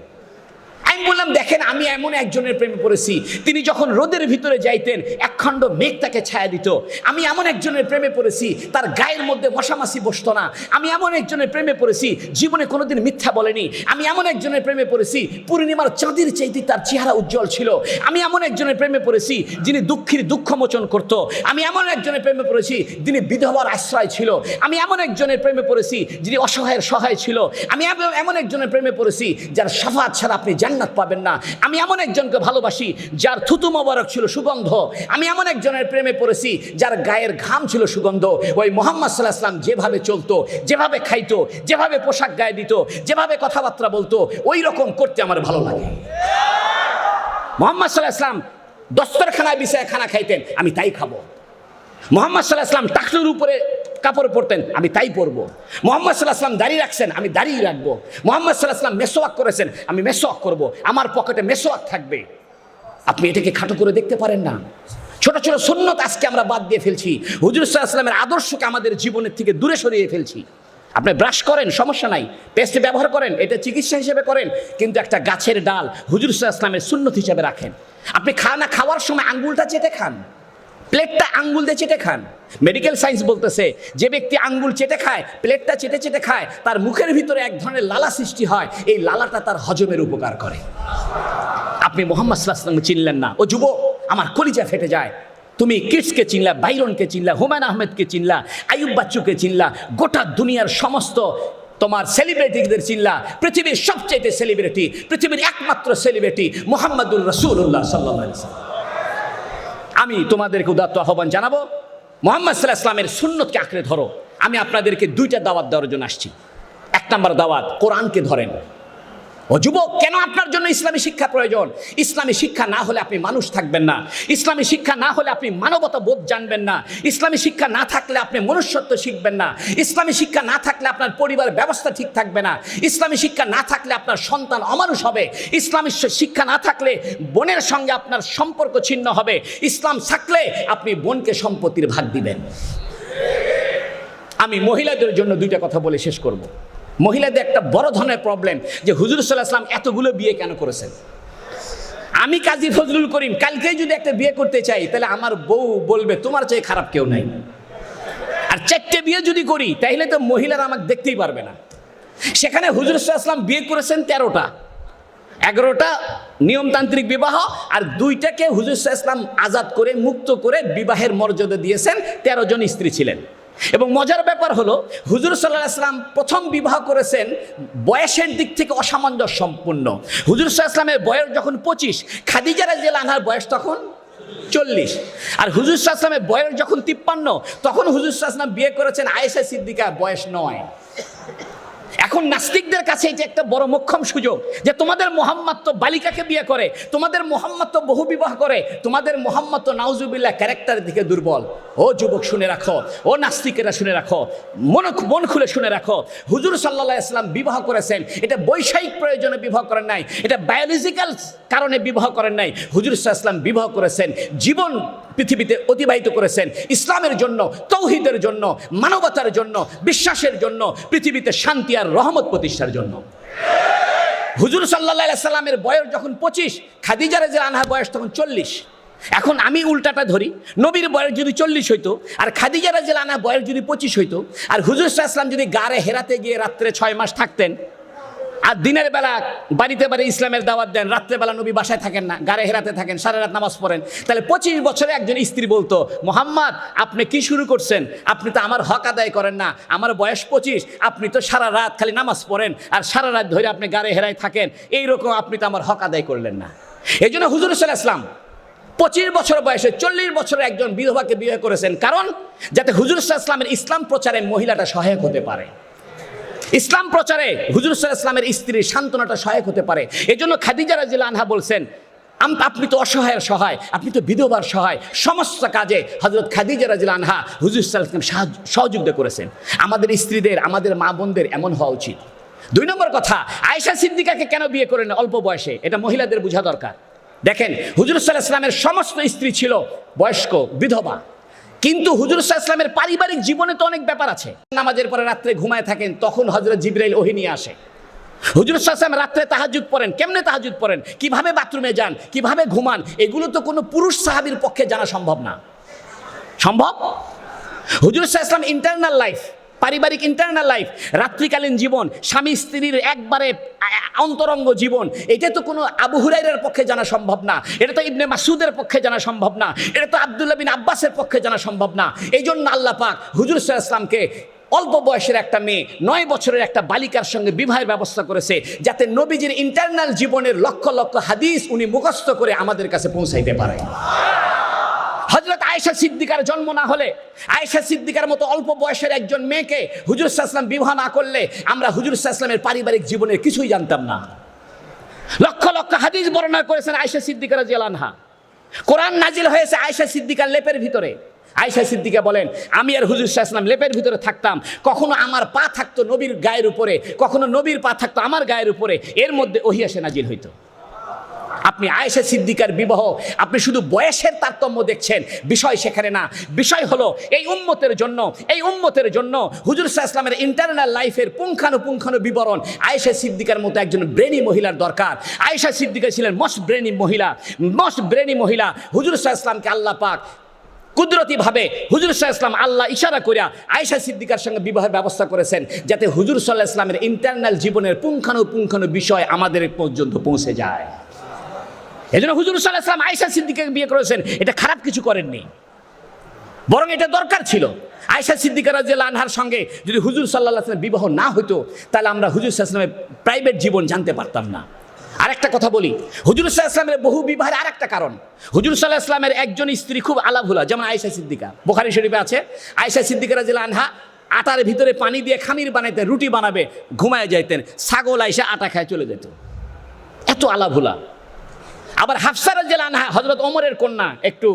আমি বললাম দেখেন আমি এমন একজনের প্রেমে পড়েছি, তিনি যখন রোদের ভিতরে যাইতেন একখণ্ড মেঘ তাকে ছায়া দিত। আমি এমন একজনের প্রেমে পড়েছি তার গায়ের মধ্যে মশামাছি বসতো না। আমি এমন একজনের প্রেমে পড়েছি জীবনে কোনোদিন মিথ্যা বলেনি। আমি এমন একজনের প্রেমে পড়েছি পূর্ণিমার চাঁদের চাইতে তার চেহারা উজ্জ্বল ছিল। আমি এমন একজনের প্রেমে পড়েছি যিনি দুঃখীর দুঃখ মোচন করত। আমি এমন একজনের প্রেমে পড়েছি যিনি বিধবার আশ্রয় ছিল। আমি এমন একজনের প্রেমে পড়েছি যিনি অসহায়ের সহায় ছিল। আমি এমন একজনের প্রেমে পড়েছি যার শাফাত ছাড়া আপনি জান্নাত পাবেন না। আমি এমন একজনকে ভালোবাসি যার থুতু মোবারক ছিল সুগন্ধ। আমি এমন একজনের প্রেমে পড়েছি যার গায়ের ঘাম ছিল সুগন্ধ। ওই মুহাম্মদ সাল্লাল্লাহু আলাইহি ওয়াসাল্লাম যেভাবে চলতো, যেভাবে খাইতো, যেভাবে পোশাক গায়ে দিত, যেভাবে কথাবার্তা বলতো, ওই রকম করতে আমার ভালো লাগে। মুহাম্মদ সাল্লাল্লাহু আলাইহি ওয়াসাল্লাম দস্তরখানায় বিছায় খানা খাইতেন, আমি তাই খাবো। মুহাম্মদ সাল্লাল্লাহু আলাইহি ওয়াসাল্লাম টাকলুর উপরে কাপড় পরতেন, আমি তাই পরবো। মুহাম্মদ সাল্লাল্লাহু আলাইহি ওয়াসাল্লাম দাড়ি রাখছেন, আমি দাড়ি রাখবো। মুহাম্মদ সাল্লাল্লাহু আলাইহি ওয়াসাল্লাম মেসওয়াক করেছেন, আমি মেসওয়াক করব। আমার পকেটে মেসওয়াক থাকবে। আপনি এটাকে খাটো করে দেখতে পারেন না। ছোট ছোট সুন্নত আজকে আমরা বাদ দিয়ে ফেলছি, হুজুর সাল্লাল্লাহু আলাইহি ওয়াসাল্লামের আদর্শকে আমাদের জীবনের থেকে দূরে সরিয়ে ফেলছি। আপনি ব্রাশ করেন সমস্যা নাই, পেস্ট ব্যবহার করেন, এটা চিকিৎসা হিসেবে করেন, কিন্তু একটা গাছের ডাল হুজুর সাল্লাল্লাহু আলাইহি ওয়াসাল্লামের সুন্নত হিসেবে রাখেন। আপনি খানা খাওয়ার সময় আঙ্গুলটা চেটে খান, প্লেটটা আঙ্গুল দিয়ে চেটে খান। মেডিকেল সায়েন্স বলতেছে যে ব্যক্তি আঙ্গুল চেটে খায়, প্লেটটা চেটে চেটে খায়, তার মুখের ভিতরে এক ধরনের লালা সৃষ্টি হয়, এই লালাটা তার হজমের উপকার করে। আপনি মুহাম্মদ সাল্লাল্লাহু আলাইহি ওয়াসাল্লাম চিনলেন না। ও যুবক, আমার কলিজা ফেটে যায়। তুমি কিডসকে চিনলা, বাইরনকে চিনলা, হুমায়ুন আহমেদকে চিনলা, আইয়ুব বাচ্চুকে চিনলা, গোটা দুনিয়ার সমস্ত তোমার সেলিব্রিটিদের চিনলা। পৃথিবীর সবচেয়ে সেলিব্রিটি, পৃথিবীর একমাত্র সেলিব্রিটি মুহাম্মাদুর রাসূলুল্লাহ সাল্লাল্লাহু আলাইহি ওয়াসাল্লাম। আমি তোমাদেরকে উদাত্ত আহ্বান জানাবো, মুহাম্মদ সাল্লাল্লাহু আলাইহি ওয়াসাল্লামের সুন্নতকে আঁকড়ে ধরো। আমি আপনাদেরকে 2টা দাওয়াত দেওয়ার জন্য আসছি। 1 নম্বর দাওয়াত, কোরআনকে ধরেন। ও যুবক, কেন আপনার জন্য ইসলামী শিক্ষা প্রয়োজন? ইসলামী শিক্ষা না হলে আপনি মানুষ থাকবেন না। ইসলামী শিক্ষা না হলে আপনি মানবতা বোধ জানবেন না। ইসলামী শিক্ষা না থাকলে আপনি মনুষ্যত্ব শিখবেন না। ইসলামী শিক্ষা না থাকলে আপনার পরিবার ব্যবস্থা ঠিক থাকবে না। ইসলামী শিক্ষা না থাকলে আপনার সন্তান অমানুষ হবে। ইসলামী শিক্ষা না থাকলে বোনের সঙ্গে আপনার সম্পর্ক ছিন্ন হবে। ইসলাম থাকলে আপনি বোনকে সম্পত্তির ভাগ দিবেন। আমি মহিলাদের জন্য 2টা কথা বলে শেষ করব। মহিলাদের একটা বড় ধরনের প্রবলেম যে হুজুর সাল্লাল্লাহু আলাইহি ওয়াসাল্লাম এতগুলো বিয়ে কেন করেছেন। আমি কাজী ফজলুল করিম কালকেই যদি একটা বিয়ে করতে চাই, তাহলে আমার বউ বলবে তোমার চেয়ে খারাপ কেউ নাই। আর 4টে বিয়ে যদি করি তাহলে তো মহিলারা আমাকে দেখতেই পারবে না। সেখানে হুজুর সাল্লাল্লাহু আলাইহি ওয়াসাল্লাম বিয়ে করেছেন 13টা, 11টা নিয়মতান্ত্রিক বিবাহ, আর 2টাকে হুজুর সাল্লাল্লাহু আলাইহি ওয়াসাল্লাম আজাদ করে মুক্ত করে বিবাহের মর্যাদা দিয়েছেন। 13 জন স্ত্রী ছিলেন। এবং মজার ব্যাপার হলো হুজুর সাল্লাল্লাহু আলাইহি ওয়াসাল্লাম প্রথম বিবাহ করেছেন বয়সের দিক থেকে অসামঞ্জস্যপূর্ণ। হুজুর সাল্লাল্লাহু আলাইহি ওয়াসাল্লামের বয়স যখন 25, খাদিজা রাদিয়াল্লাহু আনহার বয়স তখন 40। আর হুজুর সাল্লাল্লাহু আলাইহি ওয়াসাল্লামের বয়স যখন 53, তখন হুজুর সাল্লাল্লাহু আলাইহি ওয়াসাল্লাম বিয়ে করেছেন আয়েশা সিদ্দিকা, বয়স 9। এখন নাস্তিকদের কাছে এটা একটা বড় মোক্ষম সুযোগ যে তোমাদের মুহাম্মদ তো বালিকাকে বিয়ে করে, তোমাদের মুহাম্মদ তো বহু বিবাহ করে, তোমাদের মুহাম্মদ তো নাউজুবিল্লাহ ক্যারেক্টারের দিকে দুর্বল। ও যুবক শুনে রাখো, ও নাস্তিকেরা শুনে রাখো, মন খুলে শুনে রাখো, হুজুর সাল্লাল্লাহু আলাইহি ওয়াসাল্লাম বিবাহ করেছেন, এটা বৈষয়িক প্রয়োজনে বিবাহ করেন নাই, এটা বায়োলজিক্যাল কারণে বিবাহ করেন নাই। হুজুর সাল্লাল্লাহু আলাইহি ওয়াসাল্লাম বিবাহ করেছেন, জীবন পৃথিবীতে অতিবাহিত করেছেন ইসলামের জন্য, তৌহিদের জন্য, মানবতার জন্য, বিশ্বাসের জন্য, পৃথিবীতে শান্তি আর রহমত প্রতিষ্ঠার জন্য। হুজুর সাল্লাল্লাহু আলাইহি ওয়াসাল্লামের বয়স যখন 25, খাদিজা রাদিয়াল্লাহু আনহার বয়স তখন 40। এখন আমি উল্টাটা ধরি, নবীর বয়স যদি 40 হইতো আর খাদিজা রাদিয়াল্লাহু আনহা বয়স যদি 25 হইতো, আর হুজুর সাল্লাল্লাহু আলাইহি ওয়াসাল্লাম যদি গারে হেরাতে গিয়ে রাত্রে 6 মাস থাকতেন, আর দিনের বেলা বাড়িতে বাড়ি ইসলামের দাওয়াত দেন, রাত্রেবেলা নবী বাসায় থাকেন না, গারে হেরাতে থাকেন, সারা রাত নামাজ পড়েন, তাহলে 25 বছরে একজন স্ত্রী বলতো, মোহাম্মদ আপনি কি শুরু করছেন, আপনি তো আমার হক আদায় করেন না, আমার বয়স 25, আপনি তো সারা রাত খালি নামাজ পড়েন আর সারা রাত ধরে আপনি গারে হেরায় থাকেন, এইরকম আপনি তো আমার হক আদায় করলেন না। এই জন্য হুজুর সাল্লাল্লাহু আলাইহি ওয়াসাল্লাম 25 বছর বয়সে 40 বছরের একজন বিধবাকে বিয়ে করেছেন, কারণ যাতে হুজুর সাল্লাল্লাহু আলাইহি ওয়াসাল্লামের ইসলাম প্রচারে মহিলাটা সহায়ক হতে পারে, ইসলাম প্রচারে হুজুর সাল্লাল্লাহু আলাইহি ওয়াসাল্লামের স্ত্রীর সান্ত্বনাটা সহায়ক হতে পারে। এই জন্য খাদিজা রাদিয়াল্লাহু আনহা বলছেন, আপনি তো অসহায়ের সহায়, আপনি তো বিধবার সহায়, সমস্ত কাজে হযরত খাদিজা রাদিয়াল্লাহু আনহা হুজুর সাল্লাল্লাহু আলাইহি ওয়াসাল্লাম সহযোগিতা করেছেন। আমাদের স্ত্রীদের, আমাদের মা বোনদের এমন হওয়া উচিত। 2 নম্বর কথা, আয়েশা সিদ্দিকাকে কেন বিয়ে করেন অল্প বয়সে, এটা মহিলাদের বোঝা দরকার। দেখেন, হুজুর সাল্লাল্লাহু আলাইহি ওয়াসাল্লামের সমস্ত স্ত্রী ছিল বয়স্ক বিধবা, কিন্তু হুজুর সাল্লাল্লাহু আলাইহি ওয়াসাল্লামের পারিবারিক জীবনে তো অনেক ব্যাপার আছে। নামাজের পরে রাত্রে ঘুমায় থাকেন, তখন হযরত জিবরাইল ওহী নিয়ে আসে। হুজুর সাল্লাল্লাহু আলাইহি ওয়াসাল্লাম রাত্রে তাহাজ্জুদ পড়েন, কেমনে তাহাজ্জুদ পড়েন, কিভাবে বাথরুমে যান, কিভাবে ঘুমান, এগুলো তো কোনো পুরুষ সাহাবীর পক্ষে জানা সম্ভব না। সম্ভব? হুজুর সাল্লাল্লাহু আলাইহি ওয়াসাল্লাম ইন্টারনাল লাইফ, পারিবারিক ইন্টারনাল লাইফ, রাত্রিকালীন জীবন, স্বামী স্ত্রীর একবারে অন্তরঙ্গ জীবন, এটা তো কোনো আবু হুরায়রার পক্ষে জানা সম্ভব না, এটা তো ইবনে মাসউদের পক্ষে জানা সম্ভব না, এটা তো আব্দুল্লাহ বিন আব্বাসের পক্ষে জানা সম্ভব না। এই জন্য আল্লাহ পাক হুজুর সাল্লাল্লাহু আলাইহি ওয়াসাল্লামকে অল্প বয়সের একটা মেয়ে, 9 বছরের একটা বালিকার সঙ্গে বিবাহের ব্যবস্থা করেছে, যাতে নবীজির ইন্টারনাল জীবনের লক্ষ লক্ষ হাদিস উনি মুখস্থ করে আমাদের কাছে পৌঁছাইতে পারে। হযরত আয়েশা সিদ্দিকার জন্ম না হলে, আয়েশা সিদ্দিকার মতো অল্প বয়সের একজন মেয়েকে হুজুর সাল্লাল্লাহু আলাইহি ওয়াসাল্লাম বিবাহ না করলে আমরা হুজুর সাল্লাল্লাহু আলাইহি ওয়াসাল্লামের পারিবারিক জীবনের কিছুই জানতাম না। লক্ষ লক্ষ হাদিস বর্ণনা করেছেন আয়েশা সিদ্দিকা রাদিয়াল্লাহু আনহা। কোরআন নাজিল হয়েছে আয়েশা সিদ্দিকার লেপের ভিতরে। আয়েশা সিদ্দিকা বলেন, আমি আর হুজুর সাল্লাল্লাহু আলাইহি ওয়াসাল্লাম লেপের ভিতরে থাকতাম, কখনো আমার পা থাকতো নবীর গায়ের উপরে, কখনো নবীর পা থাকতো আমার গায়ের উপরে, এর মধ্যে ওহী এসে নাজিল হইতো। আপনি আয়েশা সিদ্দিকার বিবাহ, আপনি শুধু বয়সের তারতম্য দেখছেন, বিষয় সেখানে না। বিষয় হলো এই উম্মতের জন্য, এই উম্মতের জন্য হুজুর সাল্লাল্লাহু আলাইহি ওয়াসাল্লামের ইন্টারনাল লাইফের পুঙ্খানুপুঙ্খানু বিবরণ আয়েশা সিদ্দিকার মতো একজন ব্রেনি মহিলার দরকার। আয়েশা সিদ্দিকা ছিলেন মোস্ট ব্রেনি মহিলা, মোস্ট ব্রেনি মহিলা। হুজুর সাল্লাল্লাহু আলাইহি ওয়াসাল্লামকে আল্লাহ পাক কুদরতিভাবে হুজুর সাল্লাল্লাহু আলাইহি ওয়াসাল্লাম আল্লাহ ইশারা করিয়া আয়েশা সিদ্দিকার সঙ্গে বিবাহের ব্যবস্থা করেছেন, যাতে হুজুর সাল্লাল্লাহু আলাইহি ওয়াসাল্লামের ইন্টারনাল জীবনের পুঙ্খানুপুঙ্খানু বিষয় আমাদের পর্যন্ত পৌঁছে যায়। এই জন্য হুজুর সাল্লাল্লাহু আলাইহি ওয়াসাল্লাম আয়েশা সিদ্দিকাকে বিয়ে করেছেন, এটা খারাপ কিছু করেননি, বরং এটা দরকার ছিল। আয়েশা সিদ্দিকা রাদিয়াল্লাহু আনহার সঙ্গে যদি হুজুর সাল্লাল্লাহু আলাইহি ওয়াসাল্লাম বিবাহ না হতো, তাহলে আমরা হুজুর সাল্লাল্লাহু আলাইহি ওয়াসাল্লামের প্রাইভেট জীবন জানতে পারতাম না। আরেকটা কথা বলি, হুজুর সাল্লাল্লাহু আলাইহি ওয়াসাল্লামের বহু বিবাহের আরেকটা কারণ, হুজুর সাল্লাল্লাহু আলাইহি ওয়াসাল্লামের একজন স্ত্রী খুব আলাভুলা, যেমন আয়েশা সিদ্দিকা। বুখারী শরীফে আছে, আয়েশা সিদ্দিকা রাদিয়াল্লাহু আনহা আটার ভিতরে পানি দিয়ে খামির বানাইতে, রুটি বানাবে, ঘুমায় যাইতেন, ছাগল আয়েশা আটা খায় চলে যেত, এত আলাভুলা। আবার হাফসা রাদিয়াল্লাহু আনহা হযরত ওমরের কন্যা, একটু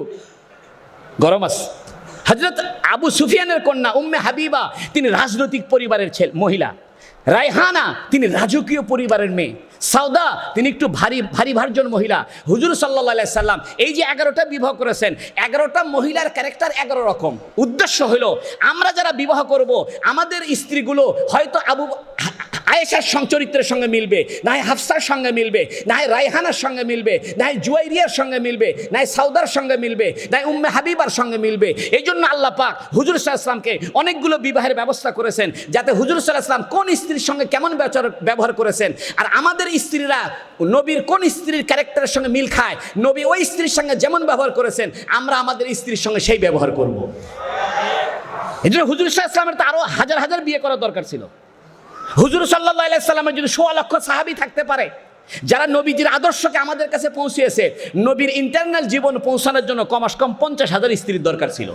গরম আছে। হযরত আবু সুফিয়ানের কন্যা উম্মে হাবিবা, তিনি রাজনৈতিক পরিবারের মহিলা। রায়হানা, তিনি রাজকীয় পরিবারের মেয়ে। সাউদা, তিনি একটু ভারী ভার্জন মহিলা। হুজুর সাল্লাল্লাহু আলাইহি সাল্লাম এই যে 11টা বিবাহ করেছেন, 11টা মহিলার ক্যারেক্টার 11 রকম। উদ্দেশ্য হলো আমরা যারা বিবাহ করব, আমাদের স্ত্রীগুলো হয়তো আয়েশার চরিত্রের সঙ্গে মিলবে, না হয় হাফসার সঙ্গে মিলবে, না হয় রায়হানার সঙ্গে মিলবে, না হয় জুয়াইরিয়ার সঙ্গে মিলবে, না হয় সাউদার সঙ্গে মিলবে, না হয় উম্মে হাবিবার সঙ্গে মিলবে। এই জন্য আল্লাহ পাক হুজুর সাল্লাল্লাহু আলাইহি ওয়াসাল্লামকে অনেকগুলো বিবাহের ব্যবস্থা করেছেন, যাতে হুজুর সাল্লাল্লাহু আলাইহি ওয়াসাল্লাম কোন স্ত্রীর সঙ্গে কেমন ব্যবহার করেছেন, আর আমাদের স্ত্রীরা নবীর কোন স্ত্রীর ক্যারেক্টারের সঙ্গে মিল খায়, নবী ওই স্ত্রীর সঙ্গে যেমন ব্যবহার করেছেন, আমরা আমাদের স্ত্রীর সঙ্গে সেই ব্যবহার করব। এই জন্য হুজুর সাল্লাল্লাহু আলাইহি ওয়াসাল্লামের তো আরো হাজার হাজার বিয়ে করা দরকার ছিল। হুজুর সাল্লাল্লাহু আলাইহি সাল্লামের যদি 1.5 লক্ষ সাহাবী থাকতে পারে, যারা নবীজির আদর্শকে আমাদের কাছে পৌঁছিয়েছে, নবীর ইন্টারনাল জীবন পৌঁছানোর জন্য কমস কম 50,000 স্ত্রীর দরকার ছিল।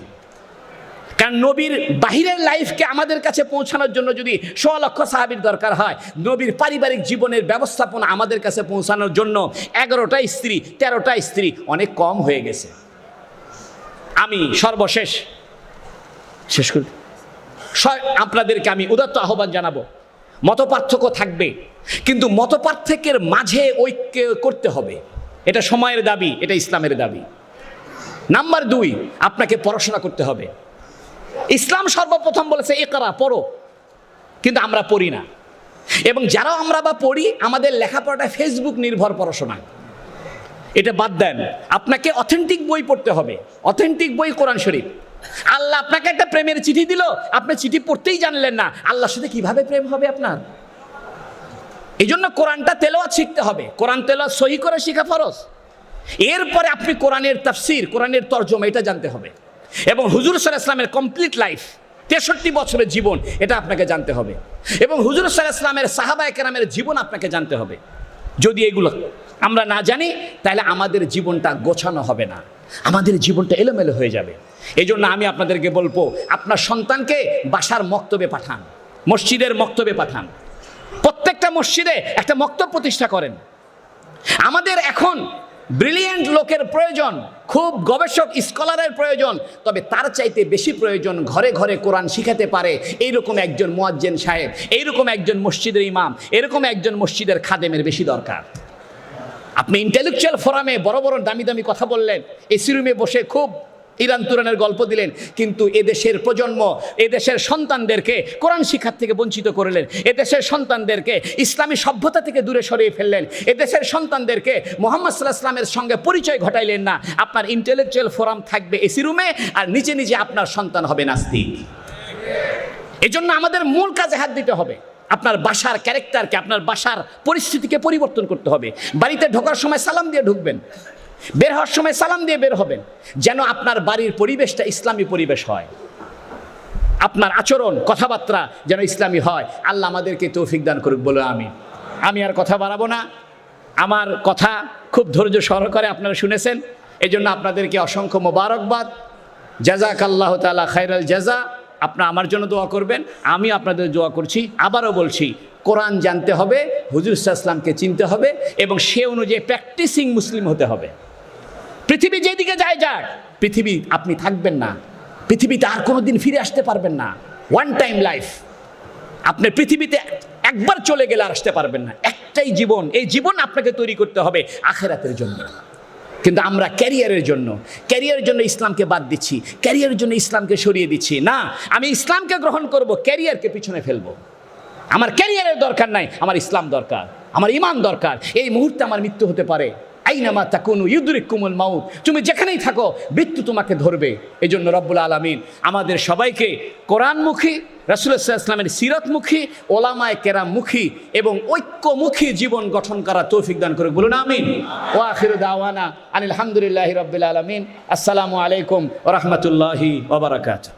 কারণ নবীর বাহিরের লাইফকে আমাদের কাছে পৌঁছানোর জন্য যদি 1.5 লক্ষ সাহাবীর দরকার হয়, নবীর পারিবারিক জীবনের ব্যবস্থাপনা আমাদের কাছে পৌঁছানোর জন্য 11টা স্ত্রী, 13টা স্ত্রী অনেক কম হয়ে গেছে। আমি সর্বশেষ শেষ করি, আপনাদেরকে আমি উদাত্ত আহ্বান জানাবো, মতপার্থক্য থাকবে, কিন্তু মতপার্থক্যের মাঝে ঐক্য করতে হবে। এটা সময়ের দাবি, এটা ইসলামের দাবি। নাম্বার 2, আপনাকে পড়াশোনা করতে হবে। ইসলাম সর্বপ্রথম বলেছে ইকরা, পড়ো, কিন্তু আমরা পড়ি না। এবং যারাও আমরা বা পড়ি, আমাদের লেখাপড়াটা ফেসবুক নির্ভর পড়াশোনা। এটা বাদ দেন, আপনাকে অথেন্টিক বই পড়তে হবে, অথেন্টিক বই কোরআন শরীফ। আল্লাহ আপনাকে একটা প্রেমের চিঠি দিল, আপনি চিঠি পড়তেই জানলেন না, আল্লাহর সাথে কিভাবে প্রেম হবে আপনার? এই জন্য কোরআনটা তেলাওয়াত শিখতে হবে, কোরআন তেলাওয়াত সহি করে শেখা ফরজ। এরপরে আপনি কোরআনের তাফসীর, কোরআনের তরজমা এটা জানতে হবে, এবং হুজুর সাল্লাল্লাহু আলাইহি ওয়াসাল্লামের কমপ্লিট লাইফ, 63 বছরের জীবন, এটা আপনাকে জানতে হবে, এবং হুজুর সাল্লাল্লাহু আলাইহি ওয়াসাল্লামের সাহাবায়ে কেরামের জীবন আপনাকে জানতে হবে। যদি এগুলো আমরা না জানি, তাহলে আমাদের জীবনটা গোছানো হবে না, আমাদের জীবনটা এলোমেলো হয়ে যাবে। এই জন্য আমি আপনাদেরকে বলবো, আপনার সন্তানকে বাসার মক্তবে পাঠান, মসজিদের মক্তবে পাঠান, প্রত্যেকটা মসজিদে একটা মক্তব প্রতিষ্ঠা করেন। আমাদের এখন ব্রিলিয়েন্ট লোকের প্রয়োজন, খুব গবেষক স্কলারের প্রয়োজন, তবে তার চাইতে বেশি প্রয়োজন ঘরে ঘরে কোরআন শিখাতে পারে এইরকম একজন মুয়াজ্জিন সাহেব, এইরকম একজন মসজিদের ইমাম, এরকম একজন মসজিদের খাদেমের বেশি দরকার। আপনি ইন্টেলেকচুয়াল ফোরামে বড় বড় দামি দামি কথা বললেন, এসি রুমে বসে খুব ইরান তুরানের গল্প দিলেন, কিন্তু এদেশের প্রজন্ম, এদেশের সন্তানদেরকে কোরআন শিক্ষার থেকে বঞ্চিত করলেন, এদেশের সন্তানদেরকে ইসলামী সভ্যতা থেকে দূরে সরিয়ে ফেললেন, এদেশের সন্তানদেরকে মুহাম্মদ সাল্লাল্লাহু আলাইহি ওয়াসাল্লামের সঙ্গে পরিচয় ঘটাইলেন না। আপনার ইন্টেলেকচুয়াল ফোরাম থাকবে এসি রুমে, আর নিচে নিজে আপনার সন্তান হবে নাস্তিক। এজন্য আমাদের মূল কাজে হাত দিতে হবে, আপনার বাসার ক্যারেক্টারকে, আপনার বাসার পরিস্থিতিকে পরিবর্তন করতে হবে। বাড়িতে ঢোকার সময় সালাম দিয়ে ঢুকবেন, বের হওয়ার সময় সালাম দিয়ে বের হবেন, যেন আপনার বাড়ির পরিবেশটা ইসলামী পরিবেশ হয়, আপনার আচরণ কথাবার্তা যেন ইসলামী হয়। আল্লাহ আমাদেরকে তৌফিক দান করুক বলে আমি আর কথা বাড়াবো না, আমার কথা খুব ধৈর্য সহকারে আপনারা শুনেছেন, এই জন্য আপনাদেরকে অসংখ্য মোবারকবাদ। জাযাকাল্লাহু তাআলা খায়রাল জাযা। আপনারা আমার জন্য দোয়া করবেন, আমি আপনাদের দোয়া করছি। আবারও বলছি, কোরআন জানতে হবে, হুজুর সাল্লাল্লাহু আলাইহি ওয়াসাল্লামকে চিনতে হবে, এবং সে অনুযায়ী প্র্যাকটিসিং মুসলিম হতে হবে। পৃথিবী যেদিকে যায় যাক, পৃথিবী আপনি থাকবেন না, পৃথিবীতে আর কোনো দিন ফিরে আসতে পারবেন না। ওয়ান টাইম লাইফ, আপনি পৃথিবীতে একবার চলে গেলে আর আসতে পারবেন না। একটাই জীবন, এই জীবন আপনাকে তৈরি করতে হবে আখিরাতের জন্য। কিন্তু আমরা ক্যারিয়ারের জন্য ইসলামকে বাদ দিচ্ছি, ক্যারিয়ারের জন্য ইসলামকে সরিয়ে দিচ্ছি। না, আমি ইসলামকে গ্রহণ করব, ক্যারিয়ারকে পিছনে ফেলবো। আমার ক্যারিয়ারের দরকার নাই, আমার ইসলাম দরকার, আমার ঈমান দরকার। এই মুহূর্তে আমার মৃত্যু হতে পারে, আইনামা তাকুনু ইউদরিকুমুল মাউত, তুমি যেখানেই থাকো মৃত্যু তোমাকে ধরবে। এই জন্য রব্বুল আলামিন আমাদের সবাইকে কোরআনমুখী, রাসূলুল্লাহ সাল্লাল্লাহু আলাইহি ওয়াসাল্লামের সিরাতমুখী, ওলামায়ে কেরামমুখী এবং ঐক্যমুখী জীবন গঠন করা তৌফিক দান করুক, বলুন আমিন। ওয়া আখিরু দাওয়ানা আনিল হামদুলিল্লাহি রাব্বিল আলামিন। আসসালামু আলাইকুম ওয়া রাহমাতুল্লাহি ওয়া বারাকাতুহু।